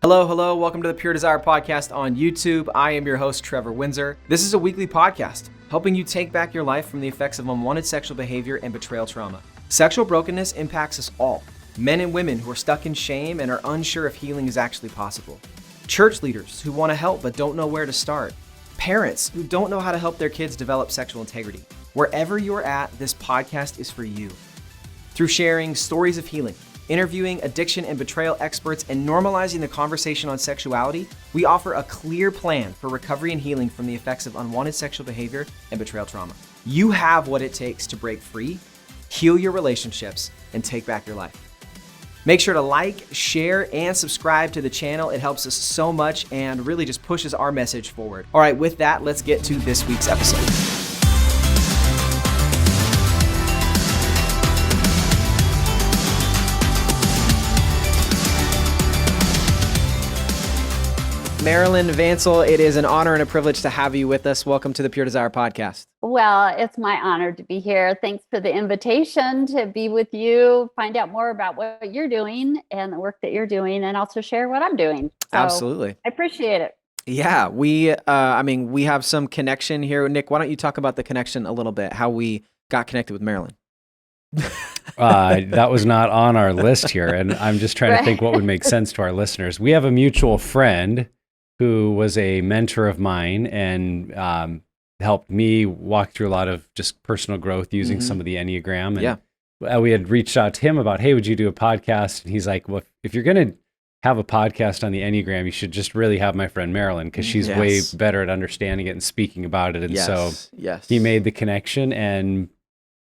Hello, hello. Welcome to the Pure Desire Podcast on YouTube. I am your host, Trevor Windsor. This is a weekly podcast helping you take back your life from the effects of unwanted sexual behavior and betrayal trauma. Sexual brokenness impacts us all. Men and women who are stuck in shame and are unsure if healing is actually possible. Church leaders who want to help but don't know where to start. Parents who don't know how to help their kids develop sexual integrity. Wherever you're at, this podcast is for you. Through sharing stories of healing, interviewing addiction and betrayal experts, and normalizing the conversation on sexuality, we offer a clear plan for recovery and healing from the effects of unwanted sexual behavior and betrayal trauma. You have what it takes to break free, heal your relationships, and take back your life. Make sure to like, share, and subscribe to the channel. It helps us so much and really just pushes our message forward. All right, with that, let's get to this week's episode. Marilyn Vancil, it is an honor and a privilege to have you with us. Welcome to the Pure Desire Podcast. Well, it's my honor to be here. Thanks for the invitation to be with you, find out more about what you're doing and the work that you're doing, and also share what I'm doing. So Absolutely. I appreciate it. Yeah, we have some connection here. Nick, why don't you talk about the connection a little bit, how we got connected with Marilyn? That was not on our list here, and I'm just trying to think what would make sense to our listeners. We have a mutual friend who was a mentor of mine and helped me walk through a lot of just personal growth using some of the Enneagram. And we had reached out to him about, hey, would you do a podcast? And he's like, well, if you're going to have a podcast on the Enneagram, you should just really have my friend Marilyn, because she's way better at understanding it and speaking about it. And so he made the connection, and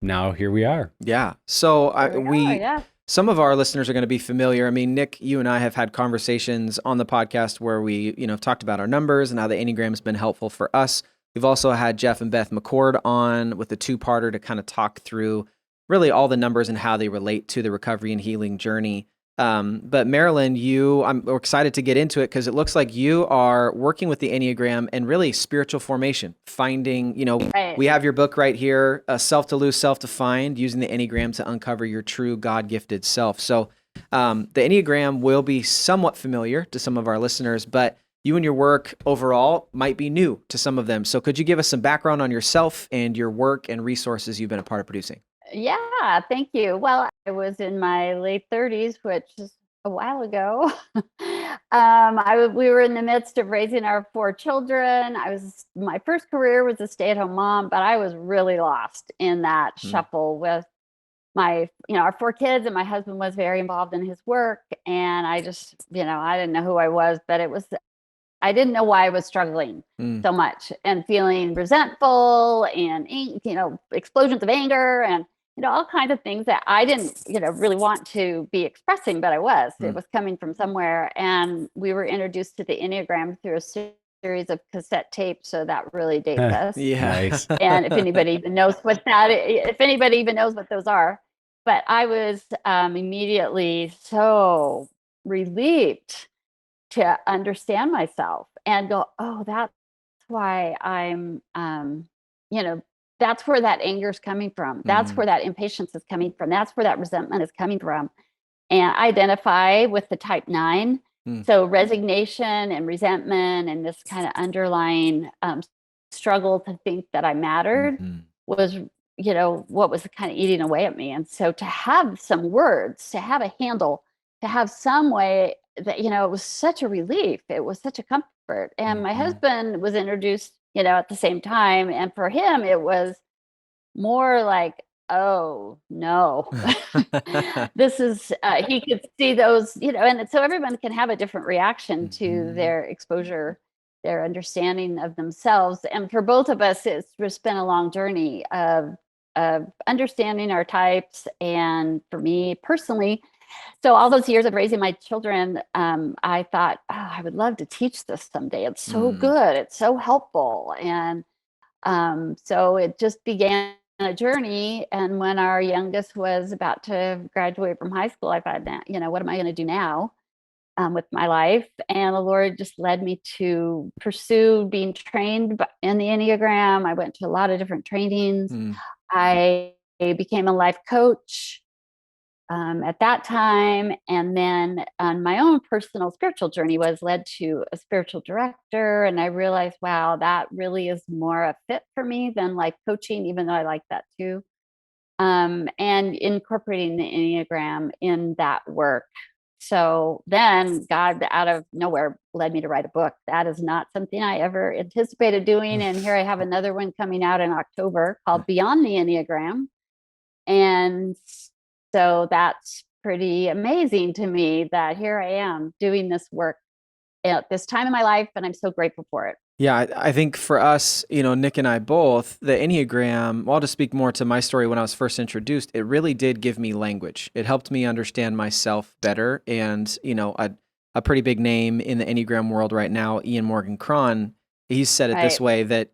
now here we are. Yeah. So some of our listeners are going to be familiar. I mean, Nick, you and I have had conversations on the podcast where we, talked about our numbers and how the Enneagram has been helpful for us. We've also had Jeff and Beth McCord on with a two-parter to kind of talk through really all the numbers and how they relate to the recovery and healing journey. But Marilyn, I'm excited to get into it because it looks like you are working with the Enneagram and really spiritual formation, finding, we have your book right here, Self to Lose, Self to Find, using the Enneagram to uncover your true God-gifted self. So the Enneagram will be somewhat familiar to some of our listeners, but you and your work overall might be new to some of them. So could you give us some background on yourself and your work and resources you've been a part of producing? Yeah, thank you. Well, I was in my late 30s, which is a while ago. We were in the midst of raising our 4 children. My first career was a stay-at-home mom, but I was really lost in that shuffle with our 4 kids, and my husband was very involved in his work. And I just, I didn't know who I was, but I didn't know why I was struggling so much and feeling resentful and, explosions of anger and, all kinds of things that I didn't, really want to be expressing, but I was. It was coming from somewhere. And we were introduced to the Enneagram through a series of cassette tapes. So that really dates us. Nice. And if anybody even knows what those are. But I was immediately so relieved to understand myself and go, oh, that's why I'm, that's where that anger is coming from. That's where that impatience is coming from. That's where that resentment is coming from. And I identify with the type 9. So resignation and resentment and this kind of underlying struggle to think that I mattered was, what was kind of eating away at me. And so to have some words, to have a handle, to have some way that, it was such a relief. It was such a comfort. And my husband was introduced, at the same time. And for him, it was more like, oh, no, this is, he could see those, and so everyone can have a different reaction to their exposure, their understanding of themselves. And for both of us, it's just been a long journey of understanding our types. And for me personally, so all those years of raising my children, I thought, oh, I would love to teach this someday. It's so good. It's so helpful. And so it just began a journey. And when our youngest was about to graduate from high school, I thought, what am I going to do now with my life? And the Lord just led me to pursue being trained in the Enneagram. I went to a lot of different trainings. I became a life coach. at that time. And then on my own personal spiritual journey was led to a spiritual director. And I realized, wow, that really is more a fit for me than like coaching, even though I like that too. And incorporating the Enneagram in that work. So then God out of nowhere led me to write a book. That is not something I ever anticipated doing. And here I have another one coming out in October called Beyond the Enneagram. And so that's pretty amazing to me that here I am doing this work at this time in my life. And I'm so grateful for it. Yeah, I think for us, Nick and I both, the Enneagram, well, I'll just speak more to my story when I was first introduced, it really did give me language. It helped me understand myself better. And, a pretty big name in the Enneagram world right now, Ian Morgan Cron, he said it this way, that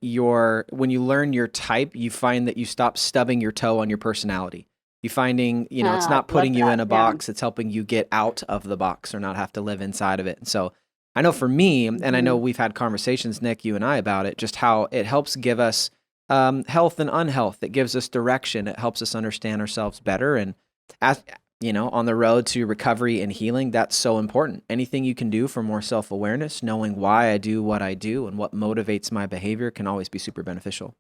when you learn your type, you find that you stop stubbing your toe on your personality. You finding, it's not putting you in a box, it's helping you get out of the box or not have to live inside of it. And so I know for me, and I know we've had conversations, Nick, you and I, about it, just how it helps give us health and unhealth. It gives us direction. It helps us understand ourselves better. And, on the road to recovery and healing, that's so important. Anything you can do for more self-awareness, knowing why I do what I do and what motivates my behavior can always be super beneficial.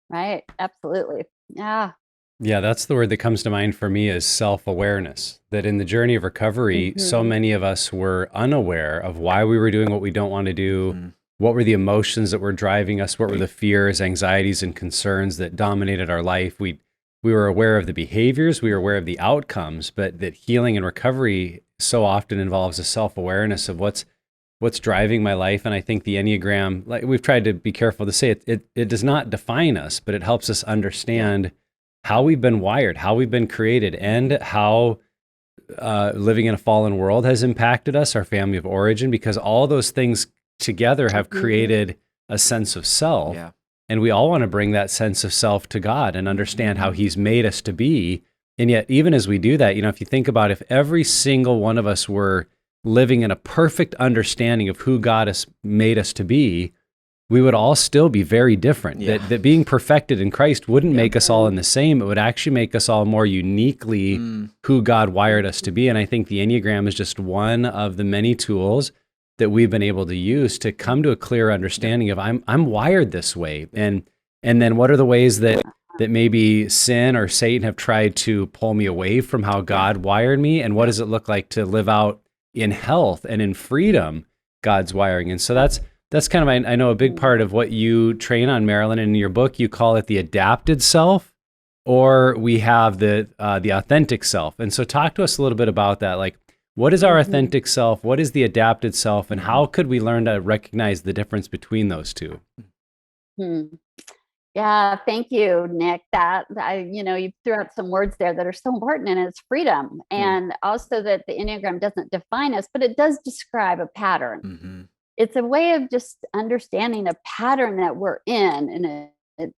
Right. Absolutely. Yeah. Yeah, that's the word that comes to mind for me is self-awareness. That in the journey of recovery, so many of us were unaware of why we were doing what we don't want to do, what were the emotions that were driving us, what were the fears, anxieties, and concerns that dominated our life. We were aware of the behaviors, we were aware of the outcomes, but that healing and recovery so often involves a self-awareness of what's driving my life. And I think the Enneagram, like we've tried to be careful to say it does not define us, but it helps us understand how we've been wired, how we've been created, and how living in a fallen world has impacted us, our family of origin, because all those things together have created a sense of self. Yeah. And we all want to bring that sense of self to God and understand how He's made us to be. And yet, even as we do that, if you think about if every single one of us were living in a perfect understanding of who God has made us to be, we would all still be very different. Yeah. That being perfected in Christ wouldn't make us all in the same. It would actually make us all more uniquely who God wired us to be. And I think the Enneagram is just one of the many tools that we've been able to use to come to a clear understanding of I'm wired this way. And then what are the ways that maybe sin or Satan have tried to pull me away from how God wired me? And what does it look like to live out in health and in freedom God's wiring? And so that's kind of, I know, a big part of what you train on, Marilyn. In your book, you call it the adapted self, or we have the authentic self. And so talk to us a little bit about that. Like, what is our authentic self? What is the adapted self? And how could we learn to recognize the difference between those two? Yeah, thank you, Nick. You threw out some words there that are so important, and it's freedom. And also that the Enneagram doesn't define us, but it does describe a pattern. It's a way of just understanding a pattern that we're in.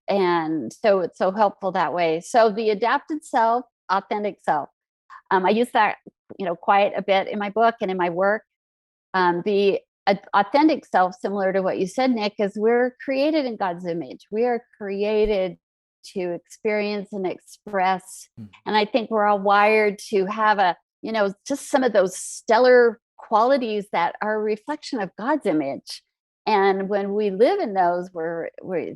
And so it's so helpful that way. So the adapted self, authentic self, I use that, quite a bit in my book and in my work. The authentic self, similar to what you said, Nick, is we're created in God's image. We are created to experience and express. And I think we're all wired to have just some of those stellar qualities that are a reflection of God's image. And when we live in those,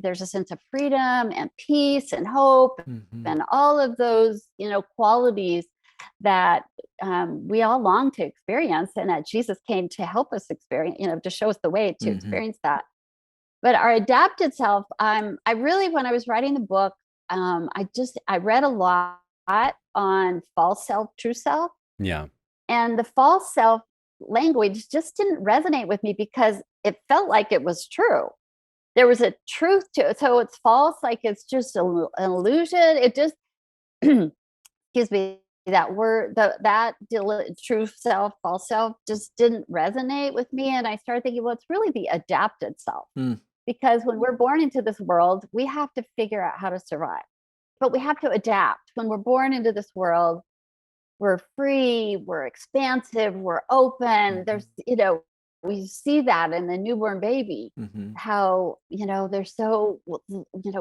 there's a sense of freedom and peace and hope and all of those, qualities that we all long to experience, and that Jesus came to help us experience, to show us the way to experience that. But our adapted self, when I was writing the book, I read a lot on false self, true self. Yeah. And the false self language just didn't resonate with me because it felt like it was true. There was a truth to it. So it's false, like it's just an illusion. It just, excuse me, that word, true self, false self just didn't resonate with me. And I started thinking, well, it's really the adapted self. Because when we're born into this world, we have to figure out how to survive, but we have to adapt. When we're born into this world, we're free, we're expansive, we're open. There's, we see that in the newborn baby, how, they're so,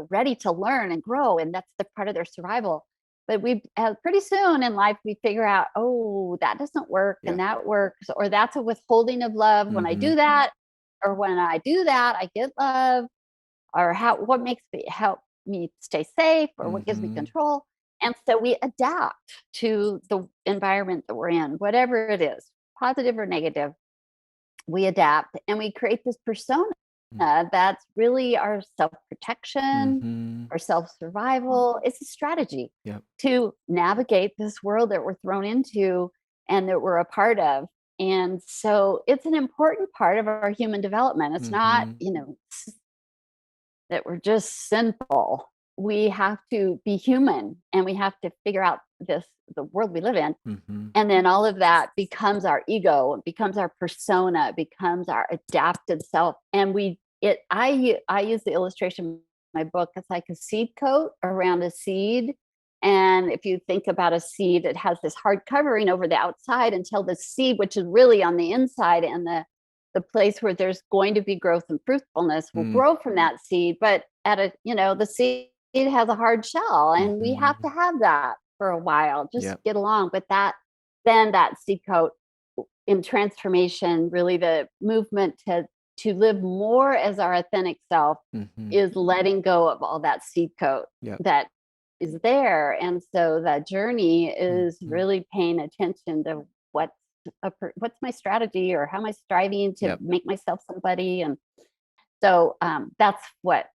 ready to learn and grow. And that's the part of their survival. But pretty soon in life, we figure out, oh, that doesn't work and that works, or that's a withholding of love. When I do that, or when I do that, I get love, or what makes me help me stay safe, or what gives me control. And so we adapt to the environment that we're in, whatever it is, positive or negative. We adapt and we create this persona that's really our self-protection, our self-survival. It's a strategy to navigate this world that we're thrown into and that we're a part of. And so it's an important part of our human development. It's not, that we're just sinful. We have to be human, and we have to figure out the world we live in. And then all of that becomes our ego, it becomes our persona, it becomes our adapted self. And I use the illustration in my book. It's like a seed coat around a seed. And if you think about a seed, it has this hard covering over the outside until the seed, which is really on the inside, and the place where there's going to be growth and fruitfulness will grow from that seed. But the seed has a hard shell, and we have to have that for a while, just get along. But then that seed coat in transformation, really the movement to live more as our authentic self is letting go of all that seed coat that is there. And so that journey is really paying attention to what's my strategy, or how am I striving to make myself somebody. And so that's what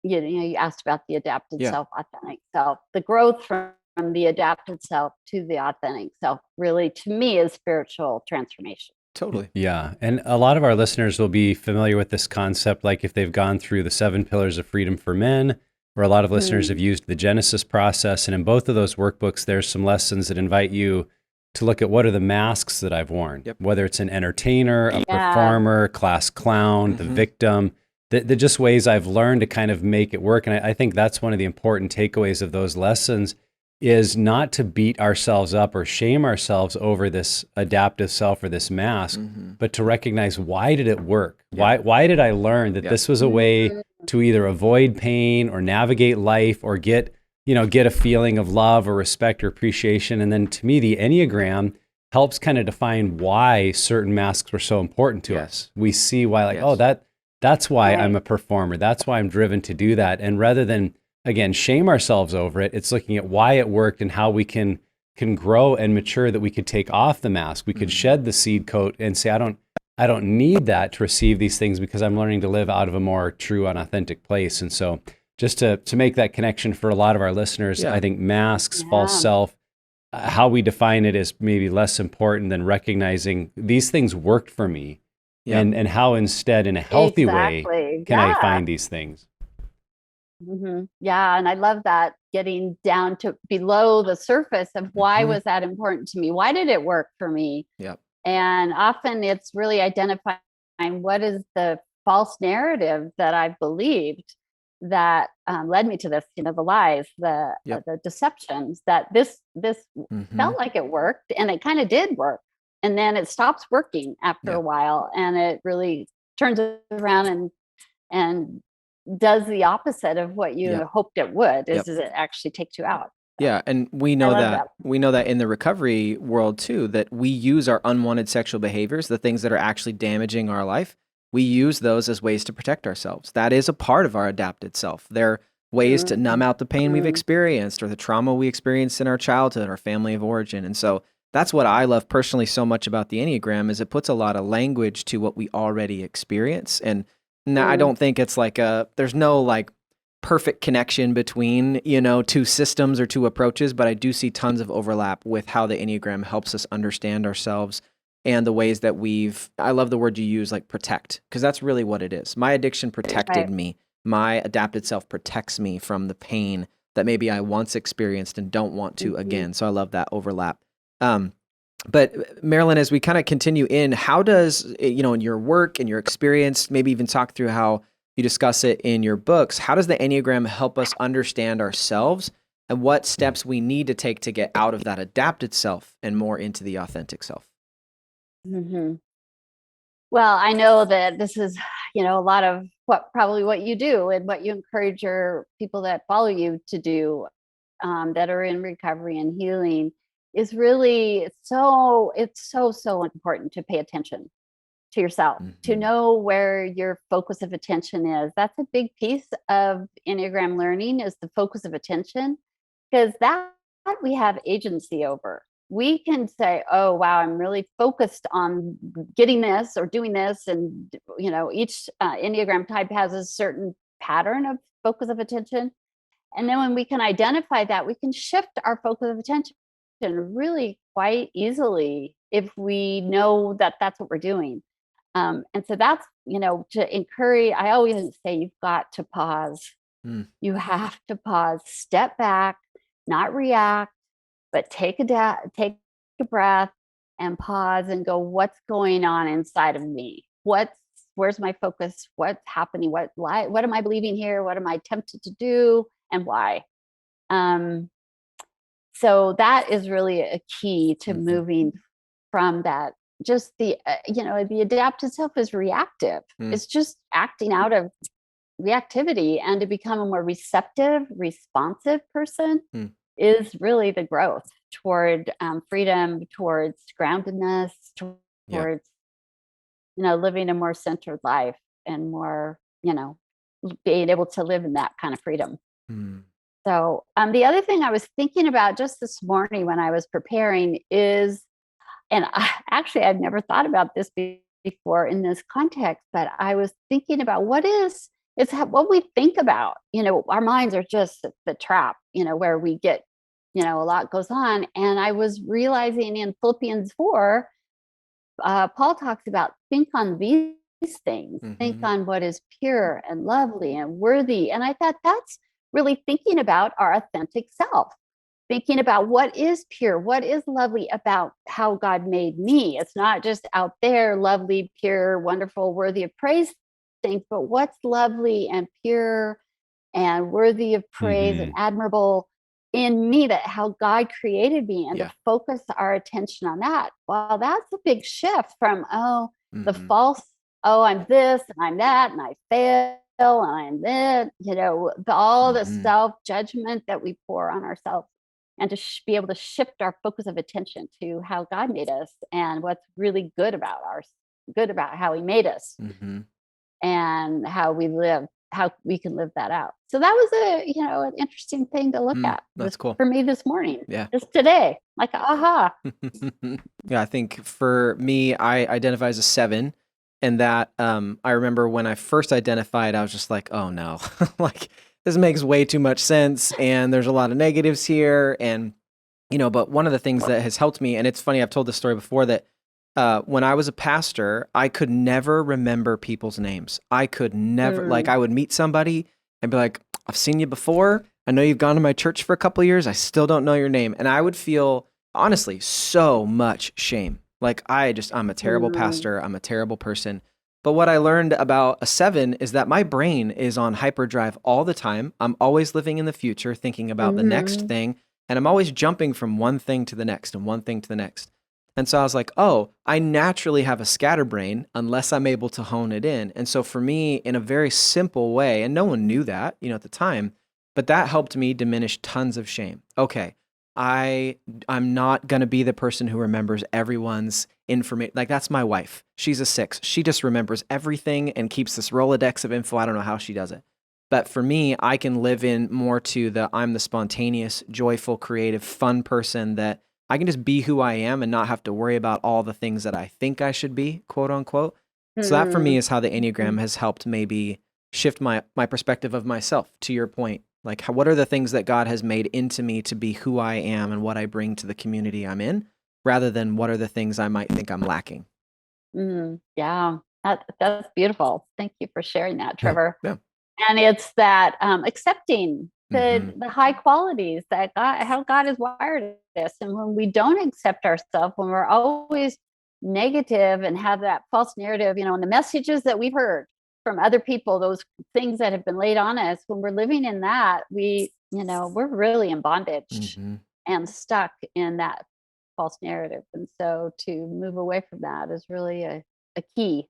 you asked about, the adapted self, authentic self. The growth from the adapted self to the authentic self really, to me, is spiritual transformation. Totally. Yeah. And a lot of our listeners will be familiar with this concept, like if they've gone through the 7 Pillars of Freedom for Men, or a lot of listeners have used the Genesis process. And in both of those workbooks, there's some lessons that invite you to look at what are the masks that I've worn, whether it's an entertainer, a performer, class clown, the victim, the just ways I've learned to kind of make it work. And I think that's one of the important takeaways of those lessons, is not to beat ourselves up or shame ourselves over this adaptive self or this mask, but to recognize, why did it work? Why did I learn that this was a way to either avoid pain or navigate life, or get a feeling of love or respect or appreciation? And then to me, the Enneagram helps kind of define why certain masks were so important to us. We see why, that's why I'm a performer. That's why I'm driven to do that. And rather than, again, shame ourselves over it, it's looking at why it worked and how we can grow and mature, that we could take off the mask. We could shed the seed coat and say, I don't need that to receive these things, because I'm learning to live out of a more true and authentic place. And so just to make that connection for a lot of our listeners, I think masks, false self, how we define it is maybe less important than recognizing these things worked for me, and how instead, in a healthy way, can I find these things. Yeah. And I love that, getting down to below the surface of why was that important to me? Why did it work for me? And often it's really identifying what is the false narrative that I've believed that led me to this, the lies, the deceptions, that this felt like it worked, and it kind of did work. And then it stops working after a while, and it really turns around and does the opposite of what you hoped it would, is it actually takes you out. Yeah, and we know that in the recovery world too, that we use our unwanted sexual behaviors, the things that are actually damaging our life, we use those as ways to protect ourselves. That is a part of our adapted self. They're ways to numb out the pain we've experienced, or the trauma we experienced in our childhood or family of origin. And so that's what I love personally so much about the Enneagram, is it puts a lot of language to what we already experience. And I don't think it's like there's no like perfect connection between, two systems or two approaches, but I do see tons of overlap with how the Enneagram helps us understand ourselves, and the ways that I love the word you use, like protect, because that's really what it is. My addiction protected me. My adapted self protects me from the pain that maybe I once experienced and don't want to again. So I love that overlap. But Marilyn, as we kind of continue how does, in your work and your experience, maybe even talk through how you discuss it in your books, how does the Enneagram help us understand ourselves, and what steps we need to take to get out of that adapted self and more into the authentic self? Well, I know that this is, a lot of what you do and what you encourage your people that follow you to do. that are in recovery and healing is really so important to pay attention to yourself, to know where your focus of attention is. That's a big piece of Enneagram learning, is the focus of attention, because that we have agency over. We can say, oh, wow, I'm really focused on getting this or doing this. And, each Enneagram type has a certain pattern of focus of attention. And then when we can identify that, we can shift our focus of attention really quite easily if we know that that's what we're doing. And so that's, to encourage, I always say you've got to pause. You have to pause, step back, not react, but take a breath and pause and go, what's going on inside of me? Where's my focus? What's happening? What am I believing here? What am I tempted to do, and why? So that is really a key to moving from that. Just the adaptive self is reactive. It's just acting out of reactivity, and to become a more receptive, responsive person is really the growth toward freedom, towards groundedness, towards living a more centered life, and more being able to live in that kind of freedom. So the other thing I was thinking about just this morning when I was preparing is, and I've never thought about this before in this context, but I was thinking about what we think about. Our minds are just the trap, where we get, a lot goes on. And I was realizing in Philippians 4, Paul talks about think on these things, think on what is pure and lovely and worthy. And I thought that's really thinking about our authentic self, thinking about what is pure, what is lovely about how God made me. It's not just out there, lovely, pure, wonderful, worthy of praise things, but what's lovely and pure and worthy of praise and admirable in me, that how God created me, and to focus our attention on that. Well, that's a big shift from, the false, I'm this and I'm that and I fail and I'm this, all the self-judgment that we pour on ourselves, and to be able to shift our focus of attention to how God made us and what's really good about how he made us, and how we can live that out. So that was an interesting thing to look at. That's cool for me this morning. Yeah. Just today, like, aha. Yeah, I think for me, I identify as a 7, and that I remember when I first identified, I was just like, oh no, like this makes way too much sense, and there's a lot of negatives here, and but one of the things that has helped me, and it's funny, I've told this story before, that when I was a pastor, I could never remember people's names. I could never, like, I would meet somebody and be like, I've seen you before. I know you've gone to my church for a couple of years. I still don't know your name. And I would feel, honestly, so much shame. Like, I'm a terrible pastor. I'm a terrible person. But what I learned about a 7 is that my brain is on hyperdrive all the time. I'm always living in the future, thinking about the next thing. And I'm always jumping from one thing to the next and one thing to the next. And so I was like, oh, I naturally have a scatterbrain unless I'm able to hone it in. And so for me, in a very simple way, and no one knew that, at the time, but that helped me diminish tons of shame. Okay, I'm not going to be the person who remembers everyone's information. Like, that's my wife. She's a 6. She just remembers everything and keeps this Rolodex of info. I don't know how she does it. But for me, I can live in more to I'm the spontaneous, joyful, creative, fun person that I can just be who I am and not have to worry about all the things that I think I should be, quote unquote. So that for me is how the Enneagram has helped maybe shift my perspective of myself, to your point. Like, what are the things that God has made into me to be who I am and what I bring to the community I'm in, rather than what are the things I might think I'm lacking. Yeah, that's beautiful. Thank you for sharing that, Trevor. Yeah. And it's that accepting the high qualities that how God has wired us. And when we don't accept ourselves, when we're always negative and have that false narrative, and the messages that we've heard from other people, those things that have been laid on us, when we're living in that, we're really in bondage and stuck in that false narrative. And so to move away from that is really a key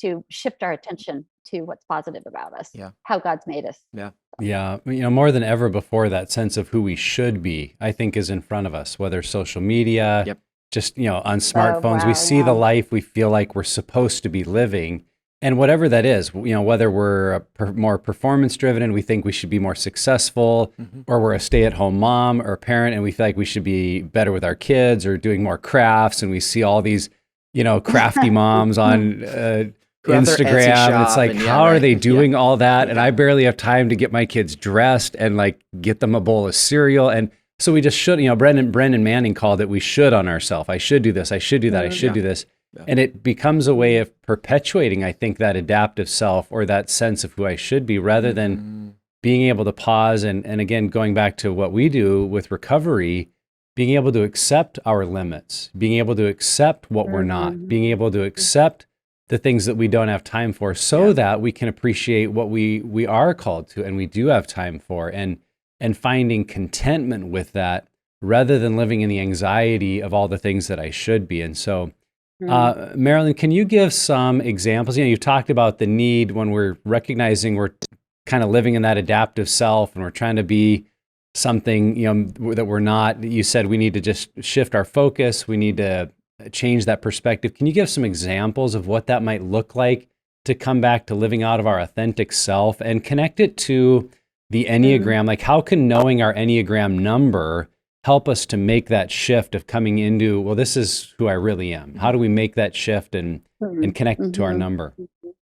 to shift our attention to what's positive about us, Yeah. how God's made us. Yeah. Yeah, more than ever before, that sense of who we should be, I think, is in front of us, whether social media, Yep. just, on Oh, smartphones, we wow, see the yeah. life we feel like we're supposed to be living. And whatever that is, whether we're more performance driven and we think we should be more successful, or we're a stay-at-home mom or parent and we feel like we should be better with our kids or doing more crafts, and we see all these, crafty moms on Who have their Etsy Instagram. It's shop like, and how are they Yeah. doing all that? And I barely have time to get my kids dressed and like get them a bowl of cereal. And so we just should, Brendan Manning called it, we should on ourselves. I should do this. I should do that. I should do this. Yeah. And it becomes a way of perpetuating, I think, that adaptive self or that sense of who I should be, rather than being able to pause. And again, going back to what we do with recovery, being able to accept our limits, being able to accept what we're not, being able to accept the things that we don't have time for, so that we can appreciate what we are called to and we do have time for, and finding contentment with that, rather than living in the anxiety of all the things that I should be. And so, Marilyn, can you give some examples? You've talked about the need when we're recognizing we're kind of living in that adaptive self and we're trying to be something, that we're not. You said we need to just shift our focus. We need to change that perspective. Can you give some examples of what that might look like to come back to living out of our authentic self and connect it to the Enneagram? Like, how can knowing our Enneagram number help us to make that shift of coming into, well, this is who I really am? How do we make that shift and connect to our number?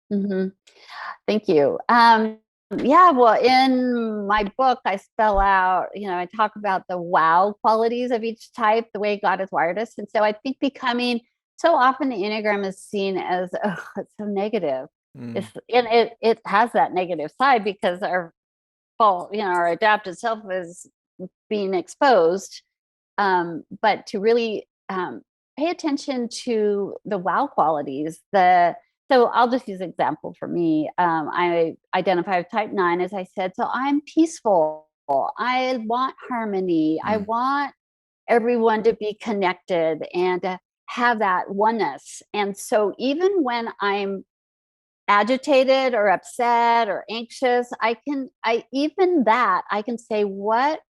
Thank you. Well, in my book, I spell out, I talk about the wow qualities of each type, the way God has wired us. And so I think so often the Enneagram is seen as, it's so negative. And it has that negative side because our adaptive self is being exposed. But to really pay attention to the wow qualities, so I'll just use an example for me. I identify with type 9, as I said. So I'm peaceful. I want harmony. I want everyone to be connected and to have that oneness. And so even when I'm agitated or upset or anxious, I can say, what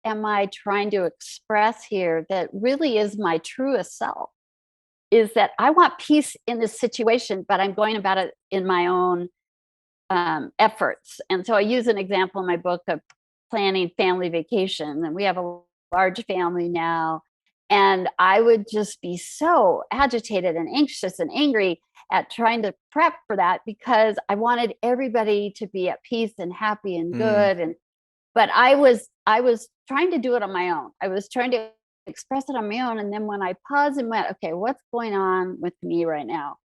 am I trying to express here that really is my truest self? Is that I want peace in this situation, but I'm going about it in my own efforts. And so I use an example in my book of planning family vacation. And we have a large family now. And I would just be so agitated and anxious and angry at trying to prep for that, because I wanted everybody to be at peace and happy and good. But I was trying to do it on my own. I was trying to express it on my own. And then when I paused and went, okay, what's going on with me right now?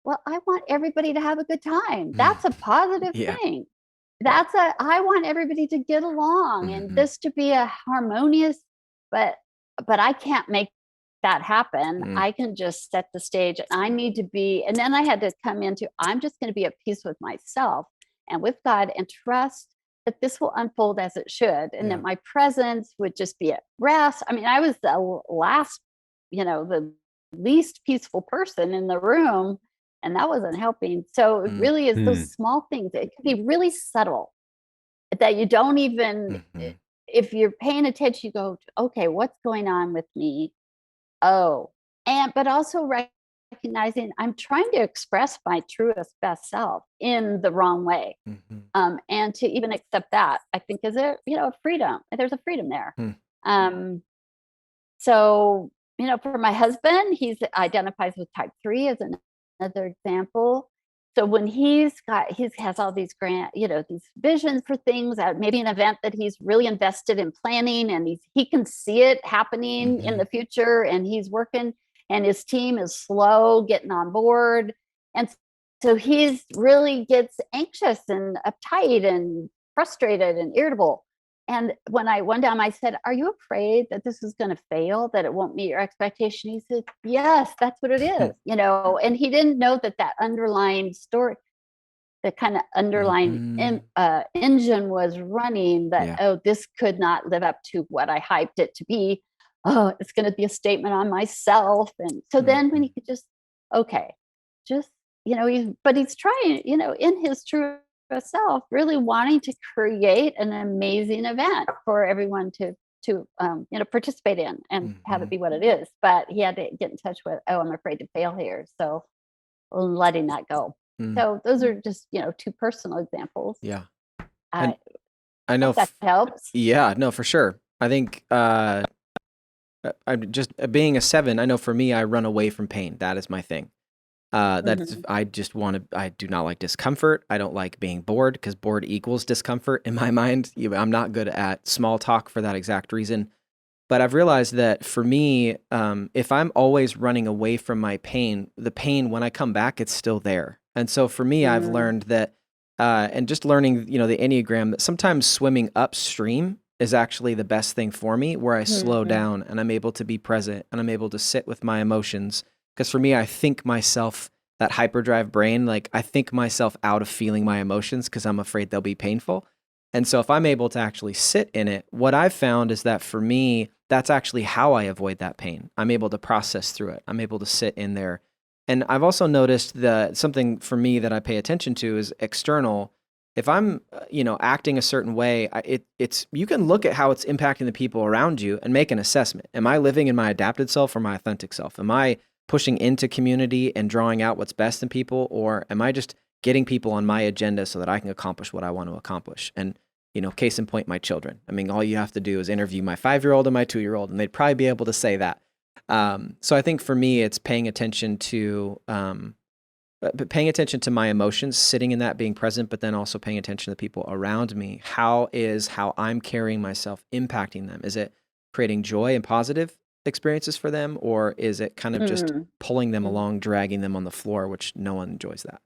Well, I want everybody to have a good time. That's a positive thing. I want everybody to get along and this to be a harmonious, but I can't make that happen. I can just set the stage, and I need to be, and then I had to come into, I'm just going to be at peace with myself and with God and trust that this will unfold as it should, and that my presence would just be at rest. I mean, I was the last, the least peaceful person in the room, and that wasn't helping. So it really is those small things. It can be really subtle that you don't even, if you're paying attention, you go, okay, what's going on with me? But also recognizing I'm trying to express my truest, best self in the wrong way. And to even accept that, I think is a freedom. There's a freedom there. So, for my husband, he identifies with type 3 as another example. So when he has all these these visions for things, maybe an event that he's really invested in planning, and he can see it happening in the future, and he's working, and his team is slow getting on board. And so he really gets anxious and uptight and frustrated and irritable. And when I went down, I said, "Are you afraid that this is going to fail, that it won't meet your expectation?" He said, "Yes, that's what it is." And he didn't know that underlying story, the kind of underlying engine was running, that, this could not live up to what I hyped it to be. It's going to be a statement on myself. And so then when he could just he's trying, in his true self, really wanting to create an amazing event for everyone to participate in and have it be what it is. But he had to get in touch with, I'm afraid to fail here. So letting that go. So those are just, two personal examples. Yeah. I know that helps. Yeah, no, for sure. I think I'm just being a 7. I know for me, I run away from pain. That is my thing. That's I do not like discomfort. I don't like being bored, because bored equals discomfort in my mind. I'm not good at small talk for that exact reason. But I've realized that for me, if I'm always running away from my pain, the pain, when I come back, it's still there. And so for me, I've learned that, and just learning, the Enneagram, that sometimes swimming upstream is actually the best thing for me, where I slow down and I'm able to be present and I'm able to sit with my emotions. Because for me, I think myself, that hyperdrive brain, like I think myself out of feeling my emotions because I'm afraid they'll be painful. And so if I'm able to actually sit in it, what I've found is that for me, that's actually how I avoid that pain. I'm able to process through it. I'm able to sit in there. And I've also noticed that something for me that I pay attention to is external. If I'm, acting a certain way, it's you can look at how it's impacting the people around you and make an assessment. Am I living in my adapted self or my authentic self? Am I pushing into community and drawing out what's best in people, or am I just getting people on my agenda so that I can accomplish what I want to accomplish? And case in point, my children. I mean, all you have to do is interview my 5-year-old and my 2-year-old, and they'd probably be able to say that. So I think for me, it's paying attention to my emotions, sitting in that, being present, but then also paying attention to the people around me. How I'm carrying myself impacting them? Is it creating joy and positive experiences for them, or is it kind of just pulling them along, dragging them on the floor, which no one enjoys that?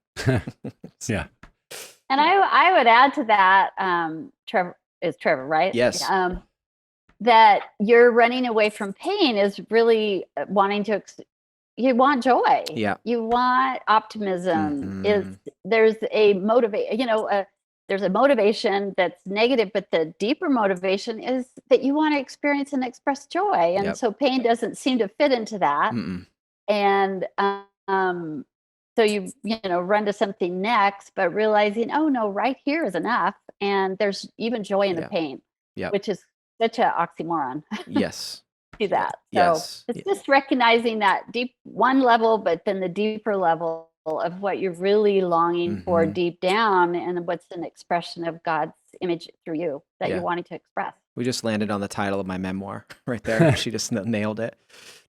Yeah. And I would add to that, Trevor, right? Yes. That you're running away from pain is really wanting you want joy. Yeah. You want optimism. There's a there's a motivation that's negative, but the deeper motivation is that you want to experience and express joy. And so pain doesn't seem to fit into that. And so you run to something next, but realizing, oh no, right here is enough. And there's even joy in the pain, which is such an oxymoron. Yes. Do that. So it's just recognizing that deep one level, but then the deeper level of what you're really longing for deep down, and what's an expression of God's image through you that you're wanting to express. We just landed on the title of my memoir right there. She just nailed it.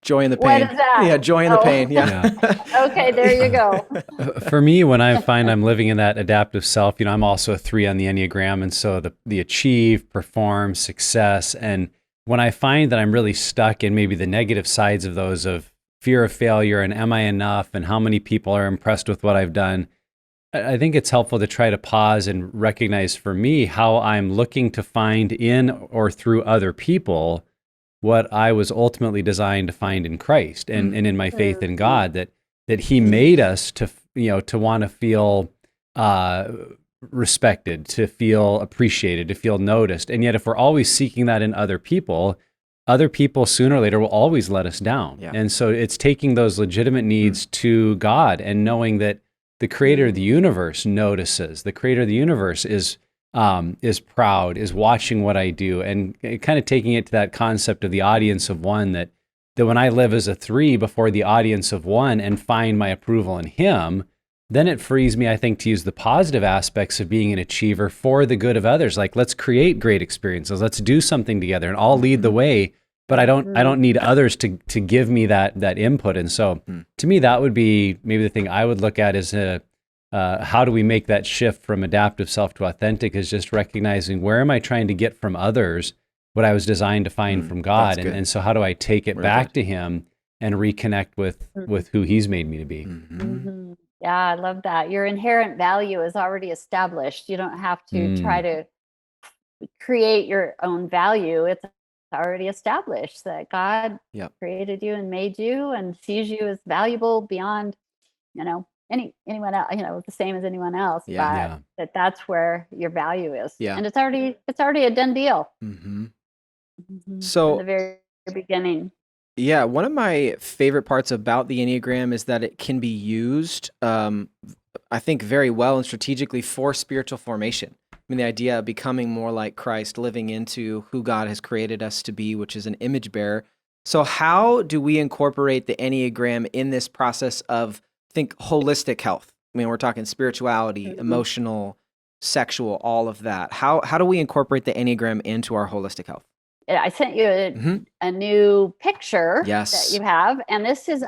Joy in the pain. What is that? Yeah, joy in the pain. Yeah. Okay, there you go. For me, when I find I'm living in that adaptive self, I'm also a 3 on the Enneagram. And so the achieve, perform, success. And when I find that I'm really stuck in maybe the negative sides of those, of fear of failure and am I enough and how many people are impressed with what I've done, I think it's helpful to try to pause and recognize for me how I'm looking to find in or through other people what I was ultimately designed to find in Christ and in my faith in God, that He made us to want to feel respected, to feel appreciated, to feel noticed. And yet if we're always seeking that in other people sooner or later will always let us down. Yeah. And so it's taking those legitimate needs to God and knowing that the creator of the universe notices. The creator of the universe is proud, is watching what I do, and kind of taking it to that concept of the audience of one, that when I live as a 3 before the audience of one and find my approval in Him, then it frees me, I think, to use the positive aspects of being an achiever for the good of others. Like, let's create great experiences. Let's do something together, and I'll lead the way. But I don't need others to give me that input. And so, to me, that would be maybe the thing I would look at is how do we make that shift from adaptive self to authentic? Is just recognizing, where am I trying to get from others what I was designed to find from God, and so how do I take it back to Him and reconnect with who He's made me to be? Yeah, I love that. Your inherent value is already established. You don't have to try to create your own value. It's already established that God created you and made you and sees you as valuable beyond, anyone else, the same as anyone else. But that's where your value is. Yeah. And it's already a done deal. So in the very beginning. Yeah, one of my favorite parts about the Enneagram is that it can be used, I think, very well and strategically for spiritual formation. I mean, the idea of becoming more like Christ, living into who God has created us to be, which is an image bearer. So, how do we incorporate the Enneagram in this process of, think, holistic health? I mean, we're talking spirituality, Mhm. emotional, sexual, all of that. How do we incorporate the Enneagram into our holistic health? I sent you Hmm. a new picture that Yes. you have, and this is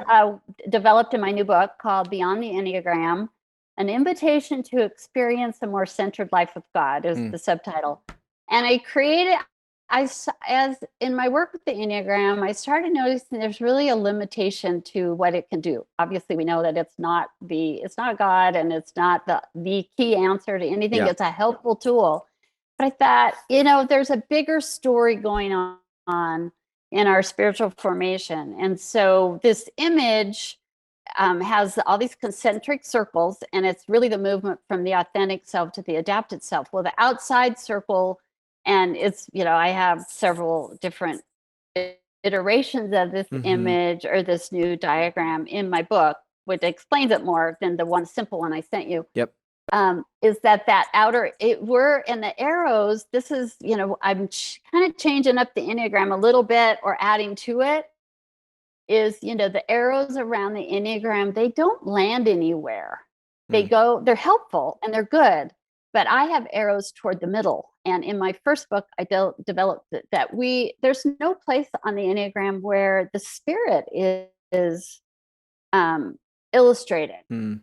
developed in my new book called Beyond the Enneagram, An Invitation to Experience a More Centered Life with God is Mm. the subtitle. And I created, as in my work with the Enneagram, I started noticing there's really a limitation to what it can do. Obviously, we know that it's not God, and it's not the key answer to anything. Yeah. It's a helpful tool. But I thought, there's a bigger story going on in our spiritual formation. And so this image has all these concentric circles, and it's really the movement from the authentic self to the adapted self. Well, the outside circle, and I have several different iterations of this Hmm. image or this new diagram in my book, which explains it more than the one simple one I sent you. Yep. Is that outer we're in the arrows. This is, I'm kind of changing up the Enneagram a little bit or adding to it. Is, the arrows around the Enneagram, they don't land anywhere. Mm. They're helpful and they're good, but I have arrows toward the middle. And in my first book, I developed that there's no place on the Enneagram where the spirit is um, illustrated. Mm.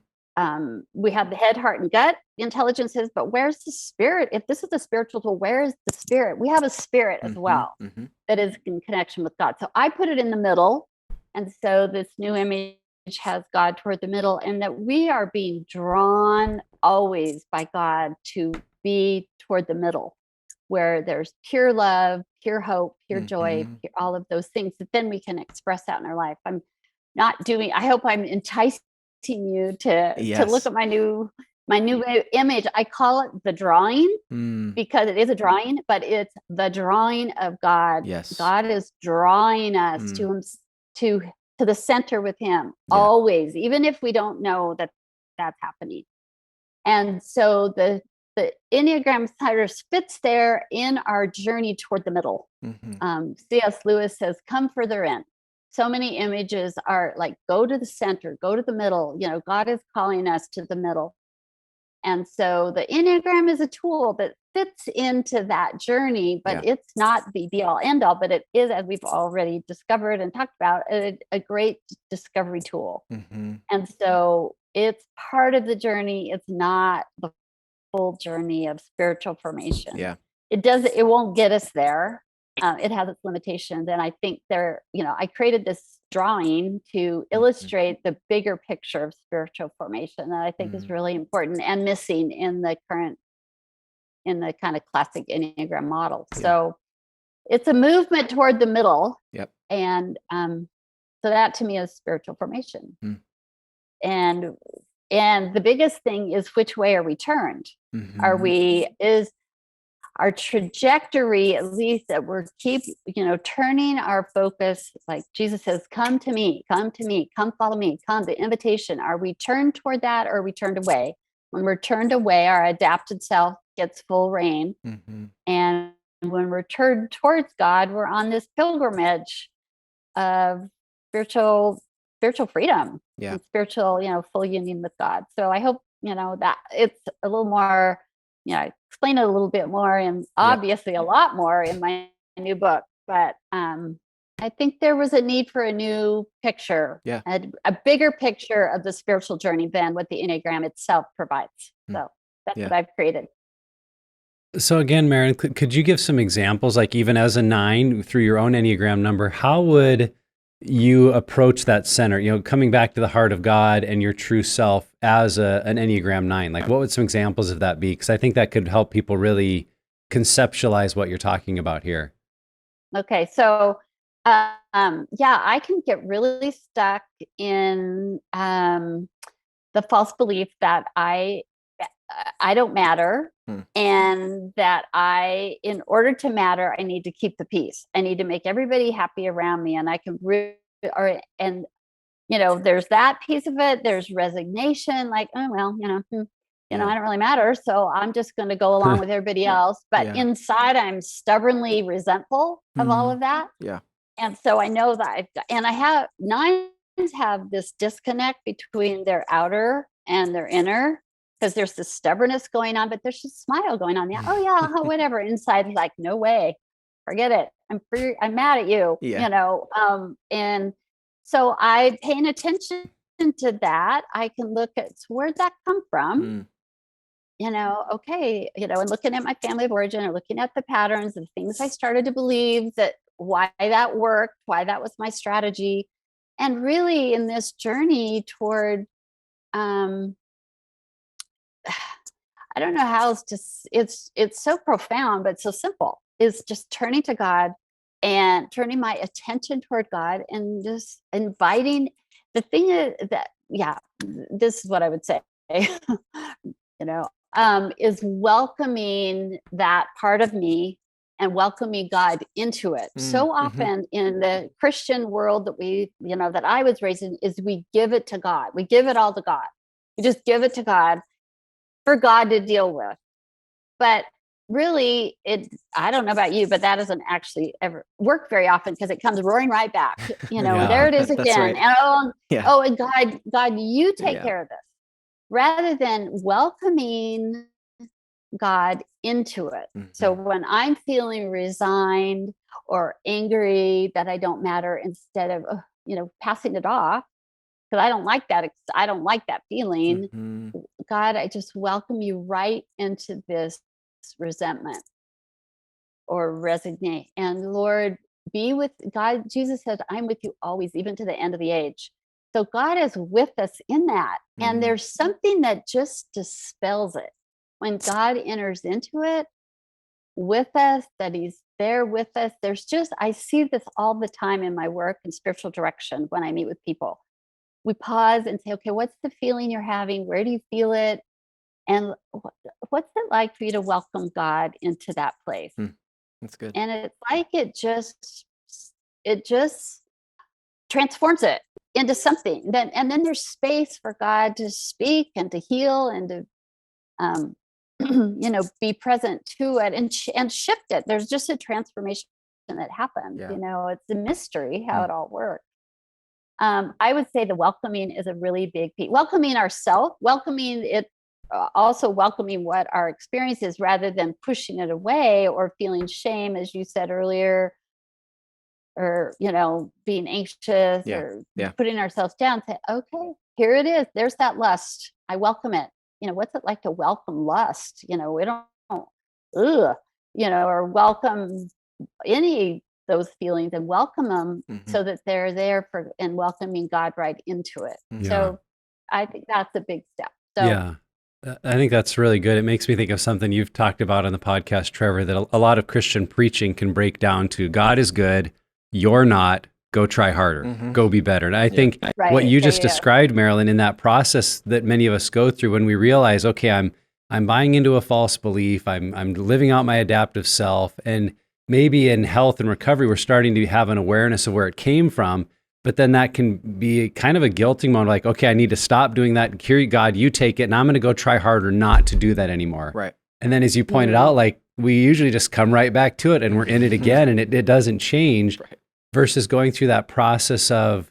We have the head, heart, and gut intelligences, but where's the spirit? If this is a spiritual tool, where is the spirit? We have a spirit as Mhm, well mhm. that is in connection with God. So I put it in the middle. And so this new image has God toward the middle, and that we are being drawn always by God to be toward the middle, where there's pure love, pure hope, pure joy, Mhm. all of those things that then we can express out in our life. I hope I'm enticing you to look Yes. at my new image. I call it the drawing Mm. because it is a drawing, but it's the drawing of God. Yes. God is drawing us Mm. to him, to the center with him Yeah. always, even if we don't know that that's happening. And so the Enneagram sort of fits there in our journey toward the middle. Mhm. C.S. Lewis says, "Come further in." So many images are like, go to the center, go to the middle. God is calling us to the middle. And so the Enneagram is a tool that fits into that journey, but Yeah. it's not the be all end all, but it is, as we've already discovered and talked about, a great discovery tool. Mhm. And so it's part of the journey. It's not the full journey of spiritual formation. Yeah. It won't get us there. It has its limitations. And I think I created this drawing to Mhm. illustrate the bigger picture of spiritual formation that I think is Mm. really important and missing in the kind of classic Enneagram model. Yeah. So it's a movement toward the middle. Yep. And so that to me is spiritual formation. Mm. And the biggest thing is, which way are we turned? Mhm. Is our trajectory, at least, that we're turning our focus, like Jesus says, come to me, come follow me, come, the invitation. Are we turned toward that, or are we turned away? When we're turned away, our adapted self gets full reign. Mhm. And when we're turned towards God, we're on this pilgrimage of spiritual freedom Yeah. and spiritual, full union with God. So I hope, that it's a little more, explain it a little bit more, and Yep. obviously a lot more in my new book. But I think there was a need for a new picture, Yeah. a bigger picture of the spiritual journey than what the Enneagram itself provides. Mm. So that's Yeah. what I've created. So again, Marilyn, could you give some examples, like even as a 9 through your own Enneagram number, how would you approach that center, coming back to the heart of God and your true self as an Enneagram 9? Like, what would some examples of that be? Because I think that could help people really conceptualize what you're talking about here. Okay, so yeah, I can get really stuck in the false belief that I don't matter, Hmm. and that in order to matter, I need to keep the peace. I need to make everybody happy around me, and I can and there's that piece of it. There's resignation, like, oh well, Yeah. I don't really matter, so I'm just going to go along with everybody else. But Yeah. inside, I'm stubbornly resentful of all Mhm. of that. Yeah. And so I know that I have nines have this disconnect between their outer and their inner, because there's this stubbornness going on, but there's just smile going on. Yeah, oh yeah, whatever. Inside, like, no way, forget it. I'm mad at you. Yeah. And so paying attention to that, I can look at, so where'd that come from? Okay, and looking at my family of origin, or looking at the patterns and things I started to believe, that why that worked, why that was my strategy. And really in this journey toward, um, I don't know how else to, it's so profound, but so simple, is just turning to God and turning my attention toward God, and just inviting. The thing is that, yeah, this is what I would say, is welcoming that part of me and welcoming God into it. So often in the Christian world that I was raised in, is we give it to God. We give it all to God. We just give it to God for God to deal with. But really, I don't know about you, but that doesn't actually ever work very often, because it comes roaring right back. And there it is That's again. right. And God, you take care of this. Rather than welcoming God into it. So when I'm feeling resigned or angry that I don't matter, instead of passing it off, because I don't like that. I don't like that feeling. God, I just welcome you right into this resentment or resignation. And Lord, be with God. Jesus said, I'm with you always, even to the end of the age. So God is with us in that. And there's something that just dispels it. When God enters into it with us, that he's there with us. I see this all the time in my work and spiritual direction when I meet with people. We pause and say, okay, what's the feeling you're having? Where do you feel it? And what's it like for you to welcome God into that place? That's good. And it's like it just transforms it into something. And then there's space for God to speak and to heal and to be present to it and shift it. There's just a transformation that happens. Yeah. It's a mystery how it all works. I would say the welcoming is a really big piece. Welcoming ourselves, welcoming it, also welcoming what our experience is, rather than pushing it away or feeling shame, as you said earlier, or being anxious or putting ourselves down. Say, okay, here it is. There's that lust. I welcome it. What's it like to welcome lust? We don't, or welcome any those feelings, and welcome them so that they're there for, and welcoming God right into it. So I think that's a big step. So yeah. I think that's really good. It makes me think of something you've talked about on the podcast, Trevor, that a lot of Christian preaching can break down to: God is good, you're not, go try harder, go be better. And I think what you just described, Marilyn, in that process that many of us go through when we realize, okay, I'm buying into a false belief, I'm living out my adaptive self, and maybe in health and recovery, we're starting to have an awareness of where it came from. But then that can be kind of a guilting moment, like, okay, I need to stop doing that. Here, God, you take it, and I'm going to go try harder not to do that anymore. Right. And then, as you pointed out, like, we usually just come right back to it, and we're in it again, and it doesn't change. Right. Versus going through that process of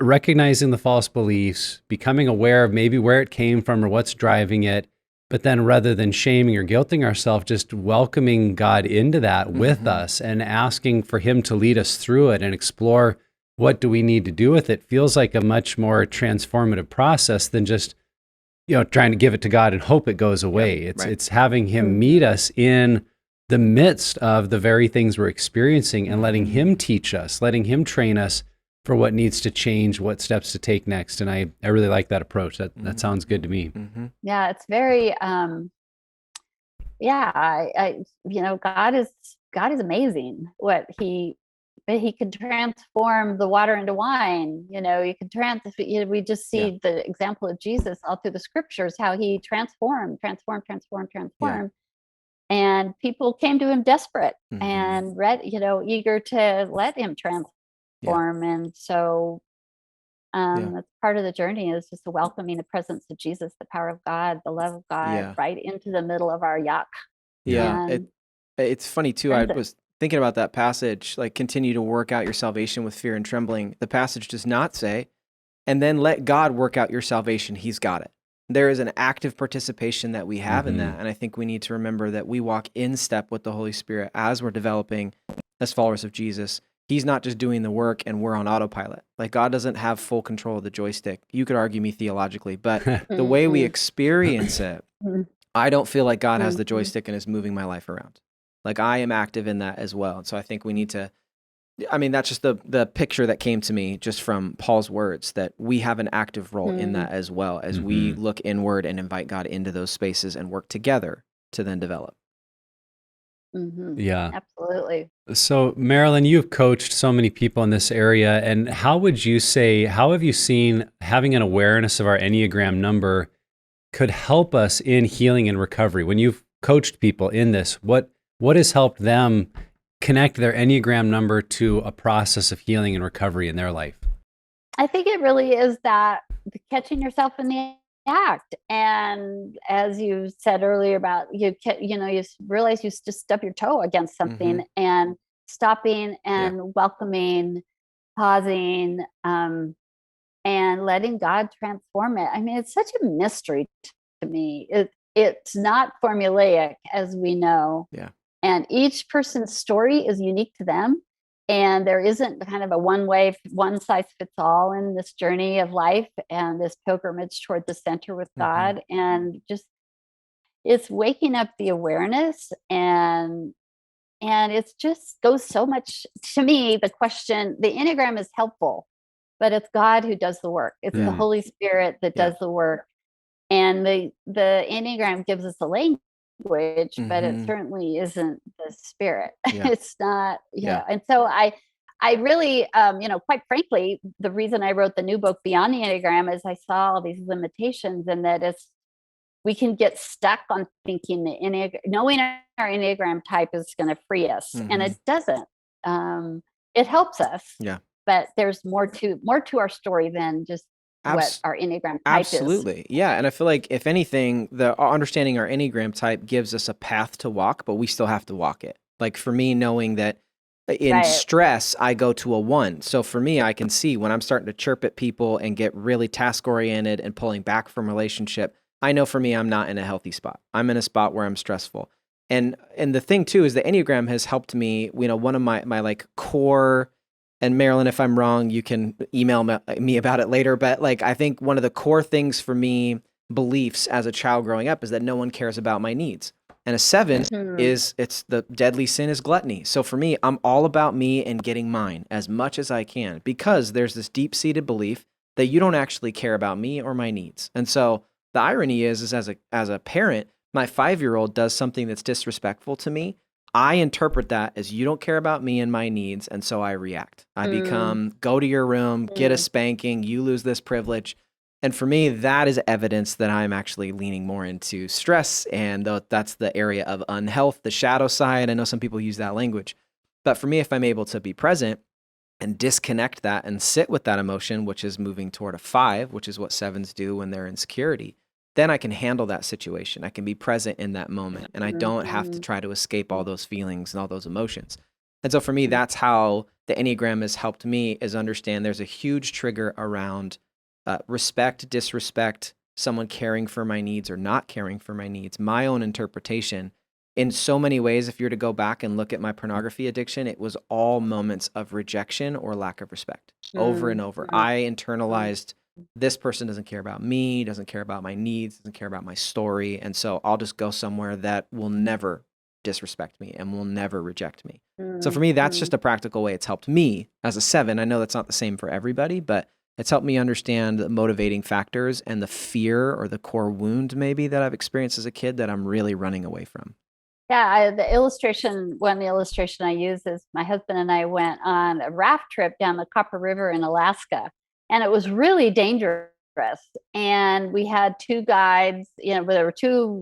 recognizing the false beliefs, becoming aware of maybe where it came from or what's driving it. But then, rather than shaming or guilting ourselves, just welcoming God into that with us and asking for him to lead us through it and explore what do we need to do with it, feels like a much more transformative process than just, trying to give it to God and hope it goes away. It's having him meet us in the midst of the very things we're experiencing and letting him teach us, letting him train us for what needs to change, what steps to take next. And I really like that approach. That sounds good to me. Yeah, it's very, God is amazing. What he but he can transform the water into wine. You can we just see the example of Jesus all through the scriptures, how he transformed. And people came to him desperate and eager to let him transform. And so that's part of the journey, is just welcoming the presence of Jesus, the power of God, the love of God, right into the middle of our yuck. Yeah. It's funny too. I was thinking about that passage, like, continue to work out your salvation with fear and trembling. The passage does not say, and then let God work out your salvation. He's got it. There is an active participation that we have in that. And I think we need to remember that we walk in step with the Holy Spirit as we're developing as followers of Jesus. He's not just doing the work and we're on autopilot. Like, God doesn't have full control of the joystick. You could argue me theologically, but the way we experience it, I don't feel like God has the joystick and is moving my life around. Like, I am active in that as well. And so I think we need to, that's just the picture that came to me just from Paul's words, that we have an active role in that as well, as we look inward and invite God into those spaces and work together to then develop. Yeah, absolutely. So, Marilyn, you've coached so many people in this area, and how have you seen having an awareness of our Enneagram number could help us in healing and recovery? When you've coached people in this, what has helped them connect their Enneagram number to a process of healing and recovery in their life? I think it really is that catching yourself in the act. And as you said earlier about you realize you just stub your toe against something, and stopping and welcoming, pausing, and letting God transform it. It's such a mystery to me. It's not formulaic, as we know. Yeah. And each person's story is unique to them. And there isn't kind of a one size fits all in this journey of life and this pilgrimage toward the center with God. And just, it's waking up the awareness, and it's just goes so much to me. The Enneagram is helpful, but it's God who does the work. It's the Holy Spirit that does the work. And the Enneagram gives us a language, but it certainly isn't the spirit. It's not. And so I really, quite frankly, the reason I wrote the new book Beyond the Enneagram is I saw all these limitations, and that we can get stuck on thinking knowing our Enneagram type is going to free us, and it doesn't. It helps us. Yeah. But there's more to our story than just what our Enneagram type is. Absolutely. Yeah. And I feel like, if anything, understanding our Enneagram type gives us a path to walk, but we still have to walk it. Like, for me, knowing that in stress, I go to a 1. So for me, I can see when I'm starting to chirp at people and get really task oriented and pulling back from relationship, I know for me, I'm not in a healthy spot. I'm in a spot where I'm stressful. And the thing too is the Enneagram has helped me, one of my like core. And Marilyn, if I'm wrong, you can email me about it later. But like, I think one of the core things for me, beliefs as a child growing up, is that no one cares about my needs. And a 7 it's the deadly sin is gluttony. So for me, I'm all about me and getting mine as much as I can, because there's this deep-seated belief that you don't actually care about me or my needs. And so the irony is as a parent, my 5-year-old does something that's disrespectful to me. I interpret that as, you don't care about me and my needs, and so I react. I become, go to your room, get a spanking, you lose this privilege. And for me, that is evidence that I'm actually leaning more into stress, and that's the area of unhealth, the shadow side. I know some people use that language. But for me, if I'm able to be present and disconnect that and sit with that emotion, which is moving toward a 5, which is what 7s do when they're in security, then I can handle that situation. I can be present in that moment, and I don't have to try to escape all those feelings and all those emotions. And so for me, that's how the Enneagram has helped me, is understand there's a huge trigger around respect, disrespect, someone caring for my needs or not caring for my needs, my own interpretation. In so many ways, if you're to go back and look at my pornography addiction, it was all moments of rejection or lack of respect over and over. I internalized, this person doesn't care about me, doesn't care about my needs, doesn't care about my story. And so I'll just go somewhere that will never disrespect me and will never reject me. So for me, that's just a practical way it's helped me as a 7. I know that's not the same for everybody, but it's helped me understand the motivating factors and the fear or the core wound maybe that I've experienced as a kid that I'm really running away from. Yeah, one of the illustration I use is my husband and I went on a raft trip down the Copper River in Alaska, and it was really dangerous. And we had two guides, there were two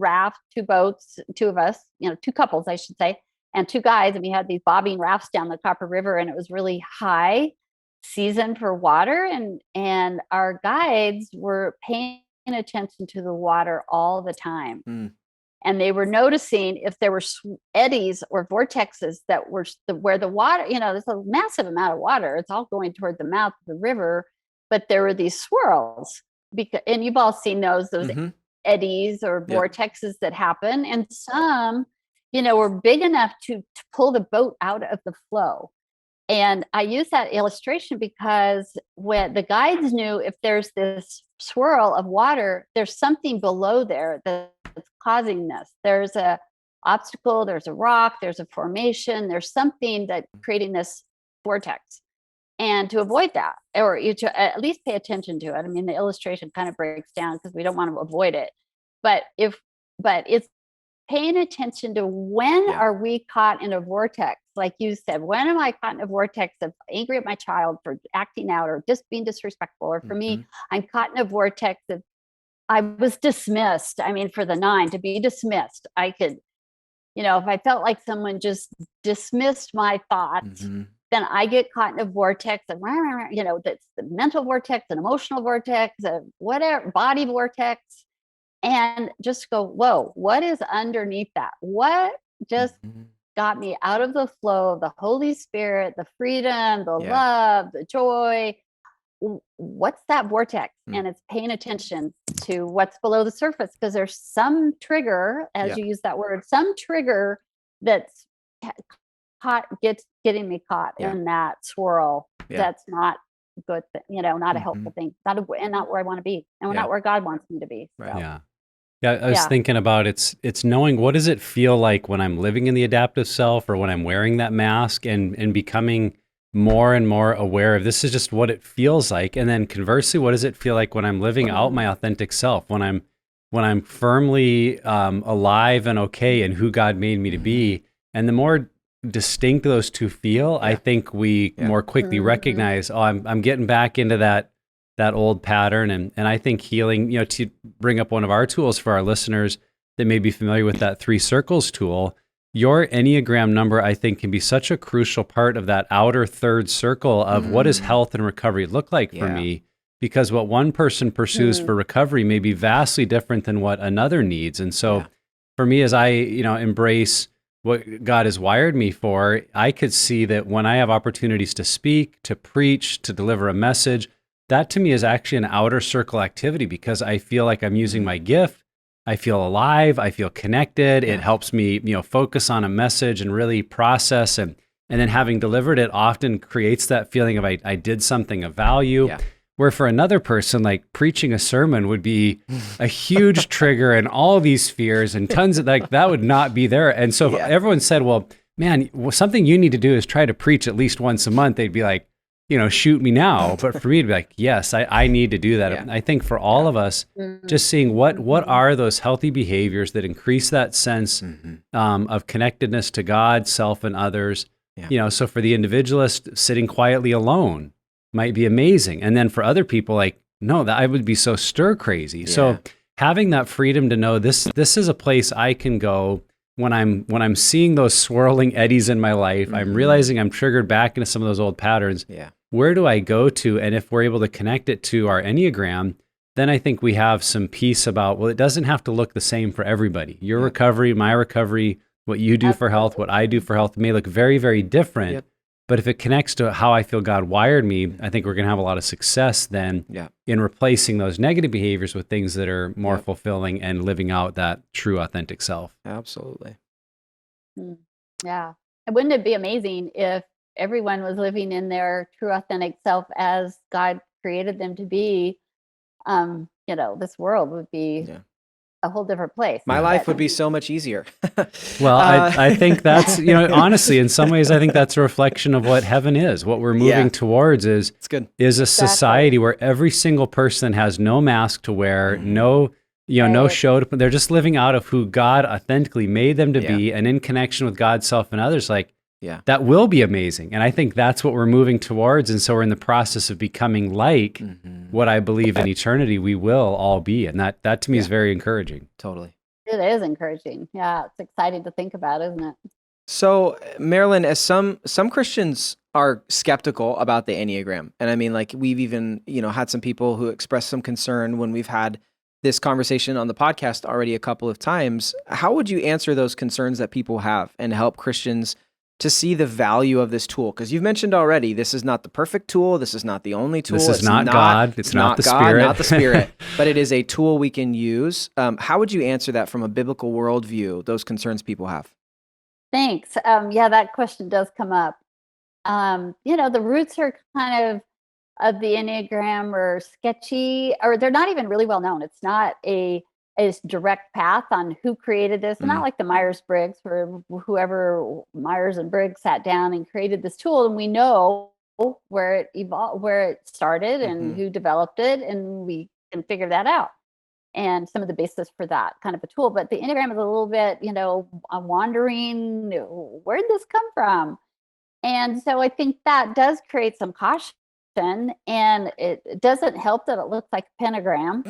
boats, two of us, two couples, I should say, and two guides. And we had these bobbing rafts down the Copper River, and it was really high season for water. And our guides were paying attention to the water all the time. Mm. And they were noticing if there were eddies or vortexes that were where the water, there's a massive amount of water. It's all going toward the mouth of the river, but there were these swirls. And you've all seen those Mm-hmm. eddies or vortexes that happen. And some, were big enough to pull the boat out of the flow. And I use that illustration because when the guides knew if there's this swirl of water, there's something below there that's causing this. There's a obstacle, there's a rock, there's a formation, there's something that's creating this vortex. And to avoid that, or you to at least pay attention to it. I mean, the illustration kind of breaks down because we don't want to avoid it. But it's paying attention to when are we caught in a vortex? Like you said, when am I caught in a vortex of angry at my child for acting out or just being disrespectful? Or for me, I'm caught in a vortex of I was dismissed. I mean, for the 9 to be dismissed, I could, if I felt like someone just dismissed my thoughts, then I get caught in a vortex of, that's the mental vortex, an emotional vortex, a whatever, body vortex. And just go, whoa, what is underneath that? What just got me out of the flow of the Holy Spirit, the freedom, the love, the joy? What's that vortex? And it's paying attention to what's below the surface, because there's some trigger, as you use that word, some trigger that's getting me caught in that swirl. That's not good, not a helpful thing, not where I want to be, and not where God wants me to be. Right. So. Yeah, I was thinking about it's knowing what does it feel like when I'm living in the adaptive self or when I'm wearing that mask and becoming more and more aware of this is just what it feels like. And then conversely, what does it feel like when I'm living out my authentic self, when I'm firmly alive and okay in who God made me to be. And the more distinct those two feel, I think we more quickly recognize, I'm getting back into that old pattern. And I think healing, to bring up one of our tools for our listeners that may be familiar with that 3 circles tool, your Enneagram number, I think, can be such a crucial part of that outer third circle of what does health and recovery look like for me? Because what one person pursues for recovery may be vastly different than what another needs. And so for me, as I, embrace what God has wired me for, I could see that when I have opportunities to speak, to preach, to deliver a message, that to me is actually an outer circle activity because I feel like I'm using my gift. I feel alive. I feel connected. It helps me, focus on a message and really process. And then having delivered it often creates that feeling of I did something of value. Yeah. Where for another person, like preaching a sermon would be a huge trigger and all these fears and tons of that would not be there. And so if everyone said, well, man, something you need to do is try to preach at least once a month, they'd be like, shoot me now. But for me to be like, yes, I need to do that. Yeah. I think for all of us, just seeing what are those healthy behaviors that increase that sense of connectedness to God, self, and others. Yeah. So for the individualist, sitting quietly alone might be amazing. And then for other people, no, that I would be so stir crazy. Yeah. So having that freedom to know this is a place I can go when I'm seeing those swirling eddies in my life, I'm realizing I'm triggered back into some of those old patterns. Yeah. Where do I go to? And if we're able to connect it to our Enneagram, then I think we have some peace about, well, it doesn't have to look the same for everybody. Your recovery, my recovery, what you do for health, what I do for health may look very, very different. Yep. But if it connects to how I feel God wired me, I think we're going to have a lot of success then in replacing those negative behaviors with things that are more fulfilling and living out that true, authentic self. Absolutely. Yeah. And wouldn't it be amazing if everyone was living in their true, authentic self as God created them to be? This world would be a whole different place. My life would be so much easier. Well, I think that's, honestly, in some ways, I think that's a reflection of what heaven is. What we're moving towards is a society where every single person has no mask to wear, no no show, they're just living out of who God authentically made them to be, and in connection with God's self and others, like, that will be amazing. And I think that's what we're moving towards. And so we're in the process of becoming like what I believe in eternity we will all be. And that to me is very encouraging. Totally. It is encouraging. Yeah, it's exciting to think about, isn't it? So, Marilyn, as some Christians are skeptical about the Enneagram, and I mean, like, we've even, had some people who expressed some concern when we've had this conversation on the podcast already a couple of times. How would you answer those concerns that people have and help Christians to see the value of this tool? Because you've mentioned already, this is not the perfect tool. This is not the only tool. This is not God. It's not the Spirit. Not the Spirit, but it is a tool we can use. How would you answer that from a biblical worldview, those concerns people have? Thanks. Yeah, that question does come up. The roots are kind of the Enneagram are sketchy, or they're not even really well known. It's not a direct path on who created this. It's not like the Myers-Briggs, where whoever Myers and Briggs sat down and created this tool, and we know where it evolved, where it started, and who developed it, and we can figure that out. And some of the basis for that kind of a tool. But the Enneagram is a little bit, wandering, where'd this come from? And so I think that does create some caution. And it doesn't help that it looks like a pentagram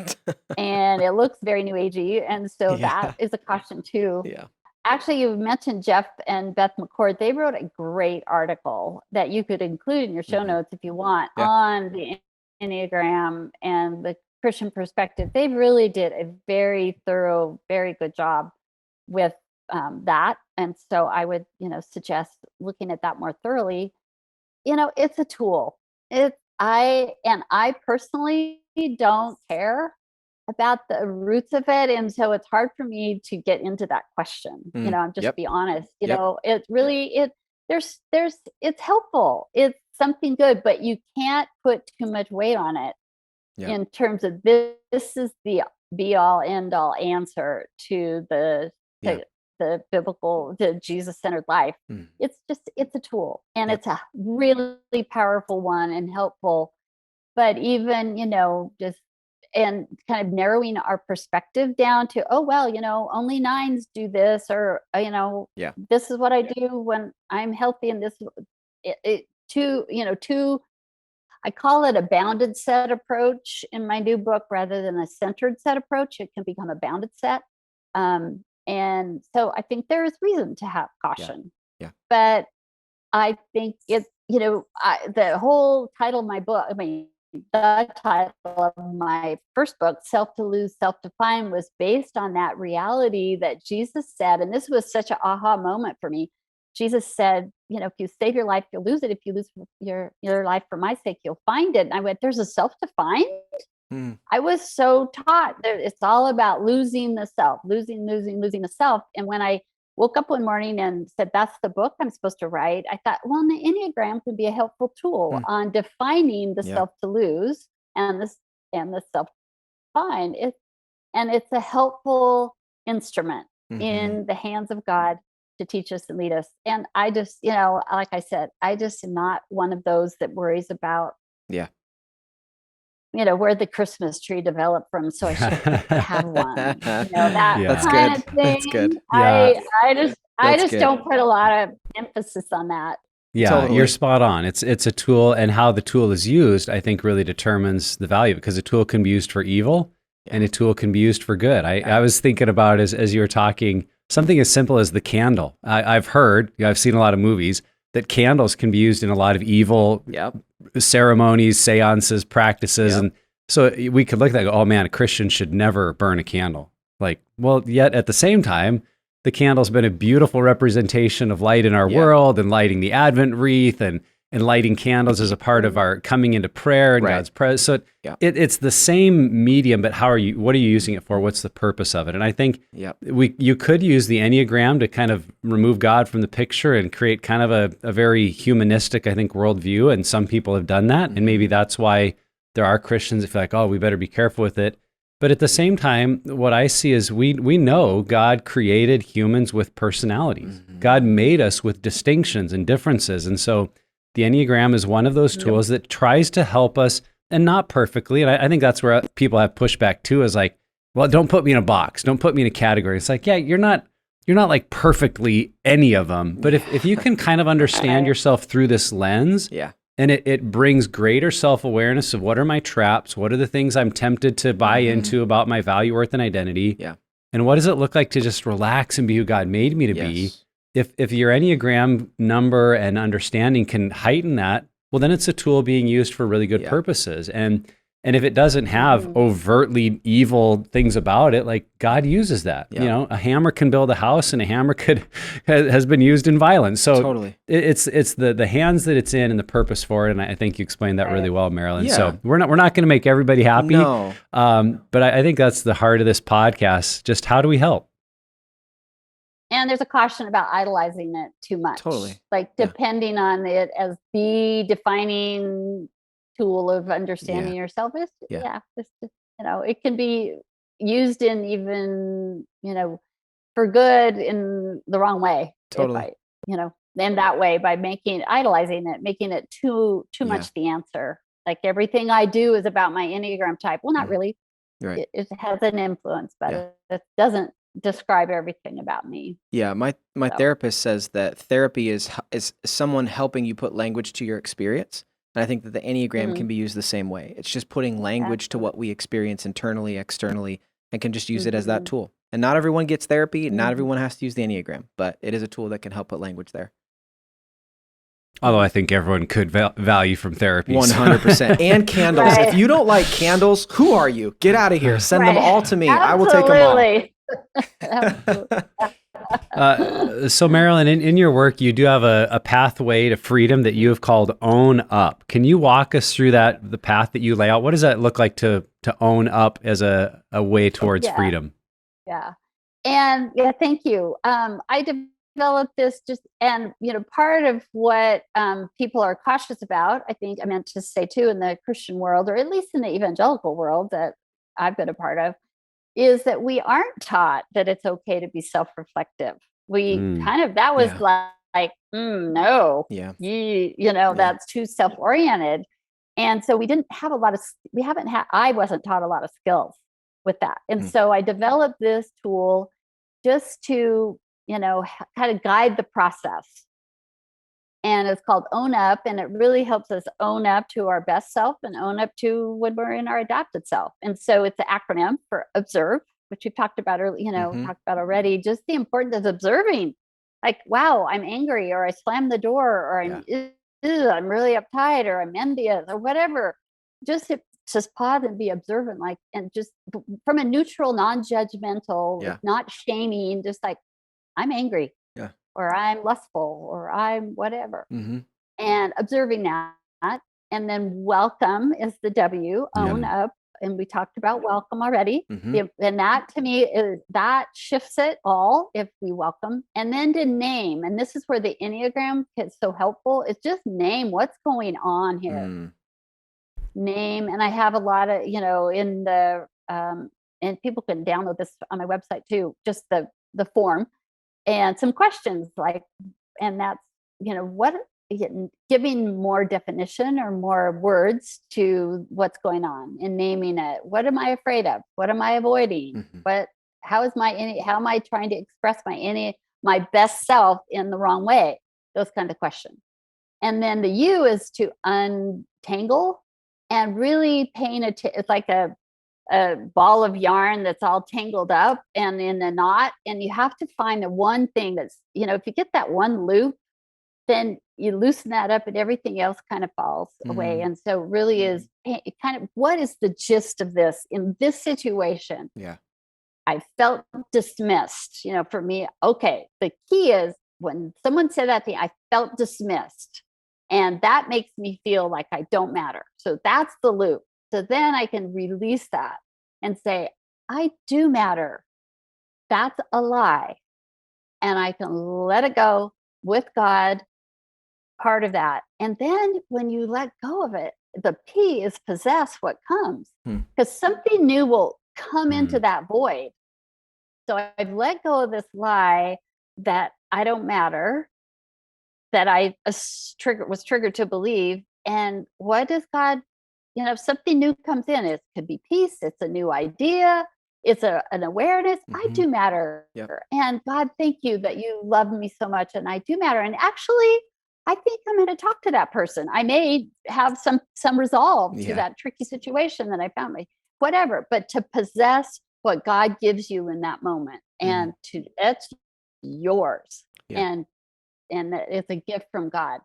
and it looks very new agey. And so that is a caution too. Yeah. Actually, you mentioned Jeff and Beth McCord. They wrote a great article that you could include in your show notes if you want on the Enneagram and the Christian perspective. They really did a very thorough, very good job with that. And so I would, suggest looking at that more thoroughly. It's a tool. I personally don't care about the roots of it. And so it's hard for me to get into that question. I'm just be honest, it really, it's helpful. It's something good, but you can't put too much weight on it in terms of this is the be all end all answer to the biblical, the Jesus-centered life. It's a tool, and it's a really powerful one and helpful. But even, just and kind of narrowing our perspective down to, only 9s do this, or, this is what I do when I'm healthy. And this, I call it a bounded set approach in my new book rather than a centered set approach. It can become a bounded set. And so I think there is reason to have caution. Yeah. But I think the whole title of my book, the title of my first book, Self-to-Lose, Self-to-Find, was based on that reality that Jesus said, and this was such an aha moment for me. Jesus said, if you save your life, you'll lose it. If you lose your life for my sake, you'll find it. And I went, there's a self to find? I was so taught that it's all about losing the self, losing the self. And when I woke up one morning and said, that's the book I'm supposed to write, I thought, well, the Enneagram could be a helpful tool on defining the self to lose and the self to find. It's a helpful instrument in the hands of God to teach us and lead us. And I just, like I said, I just am not one of those that worries about where the Christmas tree developed from, so I should have one. That kind of thing. That's good. I just don't put a lot of emphasis on that. Yeah, totally. You're spot on. It's a tool, and how the tool is used, I think, really determines the value, because a tool can be used for evil and a tool can be used for good. I was thinking about as you were talking, something as simple as the candle. I've seen a lot of movies that candles can be used in a lot of evil ceremonies, seances, practices. And so we could look at that and go, oh man, a Christian should never burn a candle. Yet at the same time, the candle's been a beautiful representation of light in our world, and lighting the Advent wreath and lighting candles as a part of our coming into prayer and God's presence. So it's the same medium, but what are you using it for? What's the purpose of it? And I think you could use the Enneagram to kind of remove God from the picture and create kind of a very humanistic, I think, worldview. And some people have done that. And maybe that's why there are Christians that feel like, oh, we better be careful with it. But at the same time, what I see is we know God created humans with personalities. God made us with distinctions and differences. And so the Enneagram is one of those tools that tries to help us, and not perfectly. And I think that's where people have pushback too, is like, well, don't put me in a box. Don't put me in a category. It's like, yeah, you're not like perfectly any of them. But if you can kind of understand yourself through this lens, Yeah. and it brings greater self-awareness of what are my traps, what are the things I'm tempted to buy into about my value, worth, and identity, Yeah. and what does it look like to just relax and be who God made me to be. If your Enneagram number and understanding can heighten that, well, then it's a tool being used for really good purposes. And if it doesn't have overtly evil things about it, like God uses that. Yeah. You know, a hammer can build a house, and a hammer has been used in violence. So Totally. it's the hands that it's in and the purpose for it. And I think you explained that really well, Marilyn. Yeah. So we're not going to make everybody happy. No. But I think that's the heart of this podcast. Just how do we help? And there's a caution about idolizing it too much. Totally. Like depending on it as the defining tool of understanding yourself is, it can be used in even, for good in the wrong way. Totally. In that way, by idolizing it, making it too much the answer. Like everything I do is about my Enneagram type. Well, not really. Right. It has an influence, but it doesn't describe everything about me. Yeah, my therapist says that therapy is someone helping you put language to your experience. And I think that the Enneagram can be used the same way. It's just putting language to what we experience internally, externally, and can just use it as that tool. And not everyone gets therapy. Not everyone has to use the Enneagram, but it is a tool that can help put language there. Although I think everyone could value from therapy. 100%. And candles. If you don't like candles, who are you? Get out of here. Send them all to me. Absolutely. I will take them all. So Marilyn, in your work, you do have a pathway to freedom that you have called Own Up. Can you walk us through the path that you lay out? What does that look like to own up as a way towards freedom? Yeah. And thank you. I developed this part of what people are cautious about, I think I meant to say too, in the Christian world, or at least in the evangelical world that I've been a part of, is that we aren't taught that it's okay to be self-reflective. We that was like, no, that's too self-oriented. And so we didn't have I wasn't taught a lot of skills with that. And so I developed this tool just to, kind of guide the process. And it's called Own Up. And it really helps us own up to our best self and own up to when we're in our adapted self. And so it's an acronym for observe, which we've talked about earlier, talked about already, just the importance of observing. Like, wow, I'm angry, or I slammed the door, or I'm really uptight, or I'm envious, or whatever. Just pause and be observant, and just from a neutral, non-judgmental, not shaming, just like, I'm angry, or I'm lustful, or I'm whatever, and observing that. And then welcome is the W, own up. And we talked about welcome already. And that to me that shifts it all if we welcome. And then to name, and this is where the Enneagram is so helpful, is just name what's going on here. Name, and I have a lot of, in the and people can download this on my website too, just the form and some questions and that's, what giving more definition or more words to what's going on and naming it. What am I afraid of? What am I avoiding? How am I trying to express my best self in the wrong way? Those kind of questions. And then the U is to untangle and really paying attention. It's like a ball of yarn that's all tangled up and in a knot. And you have to find the one thing that's, if you get that one loop, then you loosen that up and everything else kind of falls away. And so it really is kind of, what is the gist of this in this situation? I felt dismissed, for me. Okay. The key is when someone said that to me, I felt dismissed, and that makes me feel like I don't matter. So that's the loop. So then I can release that and say, I do matter. That's a lie. And I can let it go with God, part of that. And then when you let go of it, the P is possess what comes, because something new will come into that void. So I've let go of this lie that I don't matter, that I was triggered to believe. And what does God, something new comes in. It could be peace. It's a new idea. it's an awareness. I do matter. Yep. And God, thank you that you love me so much and I do matter. And actually, I think I'm going to talk to that person. I may have some resolve to that tricky situation that I found whatever, but to possess what God gives you in that moment and it's yours. And it's a gift from God,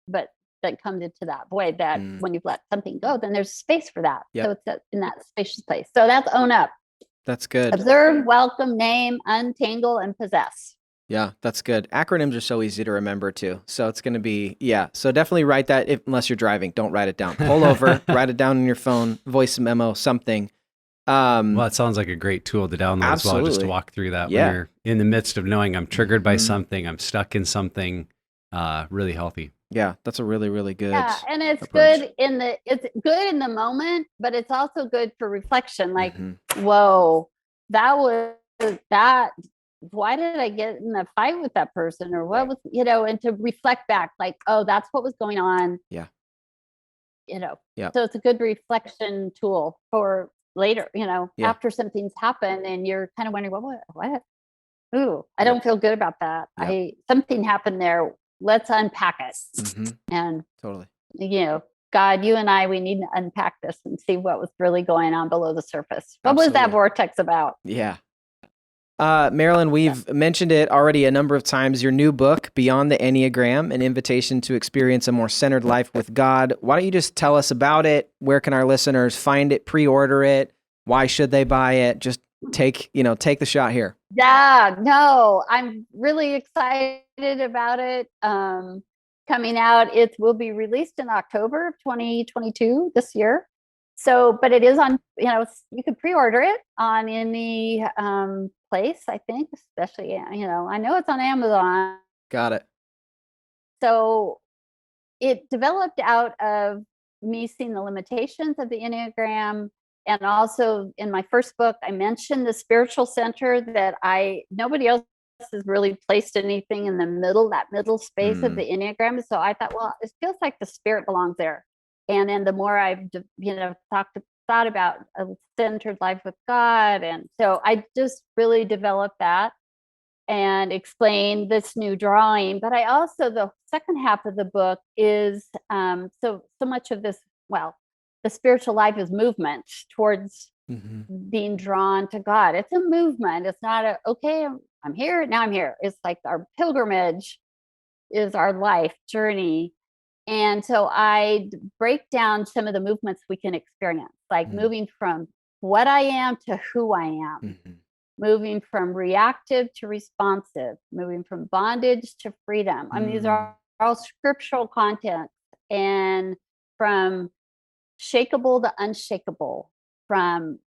but that comes into that void that when you've let something go, then there's space for that. So it's in that spacious place. So that's own up. That's good. Observe, welcome, name, untangle, and possess. Yeah, that's good. Acronyms are so easy to remember too. So it's going to be, so definitely write that unless you're driving, don't write it down. Pull over, write it down on your phone, voice memo, something. Well, it sounds like a great tool to download as well, just to walk through that when you're in the midst of knowing I'm triggered by something, I'm stuck in something, really healthy. Yeah, that's a really, really good. Yeah, and it's approach. good it's good in the moment, but it's also good for reflection. Like, whoa, why did I get in a fight with that person, or what was, and to reflect back, like, oh, that's what was going on. Yeah. So it's a good reflection tool for later, after something's happened and you're kind of wondering, what? Ooh, I don't feel good about that. Something happened there. Let's unpack it. And totally. God, you and I, we need to unpack this and see what was really going on below the surface. What was that vortex about? Yeah. Marilyn, we've mentioned it already a number of times. Your new book, Beyond the Enneagram, an invitation to experience a more centered life with God. Why don't you just tell us about it? Where can our listeners find it, pre-order it? Why should they buy it? Just take the shot here. Yeah, no, I'm really excited about it. Coming out, it will be released in October of 2022 this year. So, but it is on, you can pre-order it on any place, I think, especially, I know it's on Amazon. Got it. So it developed out of me seeing the limitations of the Enneagram. And also in my first book, I mentioned the spiritual center that nobody else has really placed anything in that middle space of the Enneagram. So I thought, well, it feels like the spirit belongs there. And then the more I've, thought about a centered life with God. And so I just really developed that and explained this new drawing. But I also, the second half of the book is, so much of this, the spiritual life is movement towards being drawn to God. It's a movement. It's not I'm here, now I'm here. It's like our pilgrimage is our life journey. And so I break down some of the movements we can experience, like moving from what I am to who I am, moving from reactive to responsive, moving from bondage to freedom. I mean, these are all scriptural content, and from shakeable to unshakable, from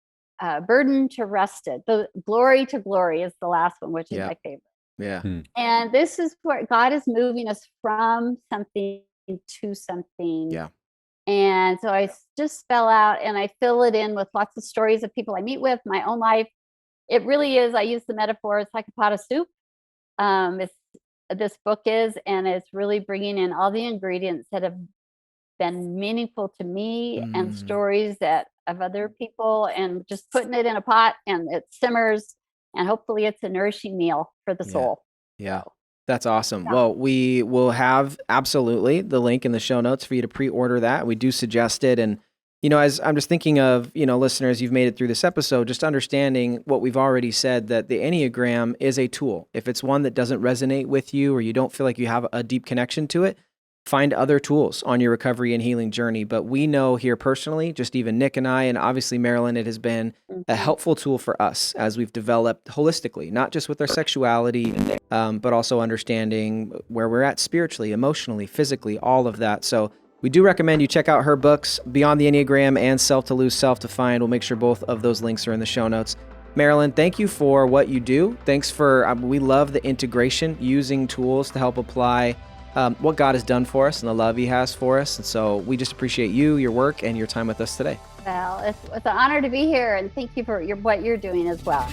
burden to rested. The glory to glory is the last one, which is my favorite. Yeah. And this is where God is moving us from something to something. Yeah. And so I just spell out and I fill it in with lots of stories of people I meet with, my own life. It really is, I use the metaphor, it's like a pot of soup. This book is, and it's really bringing in all the ingredients that have been meaningful to me and stories of other people, and just putting it in a pot and it simmers, and hopefully it's a nourishing meal for the soul. Yeah. That's awesome. Yeah. Well, we will have absolutely the link in the show notes for you to pre-order that. We do suggest it. And, as I'm just thinking of, listeners, you've made it through this episode, just understanding what we've already said, that the Enneagram is a tool. If it's one that doesn't resonate with you, or you don't feel like you have a deep connection to it, find other tools on your recovery and healing journey. But we know here personally, just even Nick and I, and obviously Marilyn, it has been a helpful tool for us as we've developed holistically, not just with our sexuality, but also understanding where we're at spiritually, emotionally, physically, all of that. So we do recommend you check out her books, Beyond the Enneagram and Self to Lose, Self to Find. We'll make sure both of those links are in the show notes. Marilyn, thank you for what you do. Thanks for, we love the integration, using tools to help apply what God has done for us and the love he has for us. And so we just appreciate you, your work, and your time with us today. Well, it's an honor to be here, and thank you for what you're doing as well.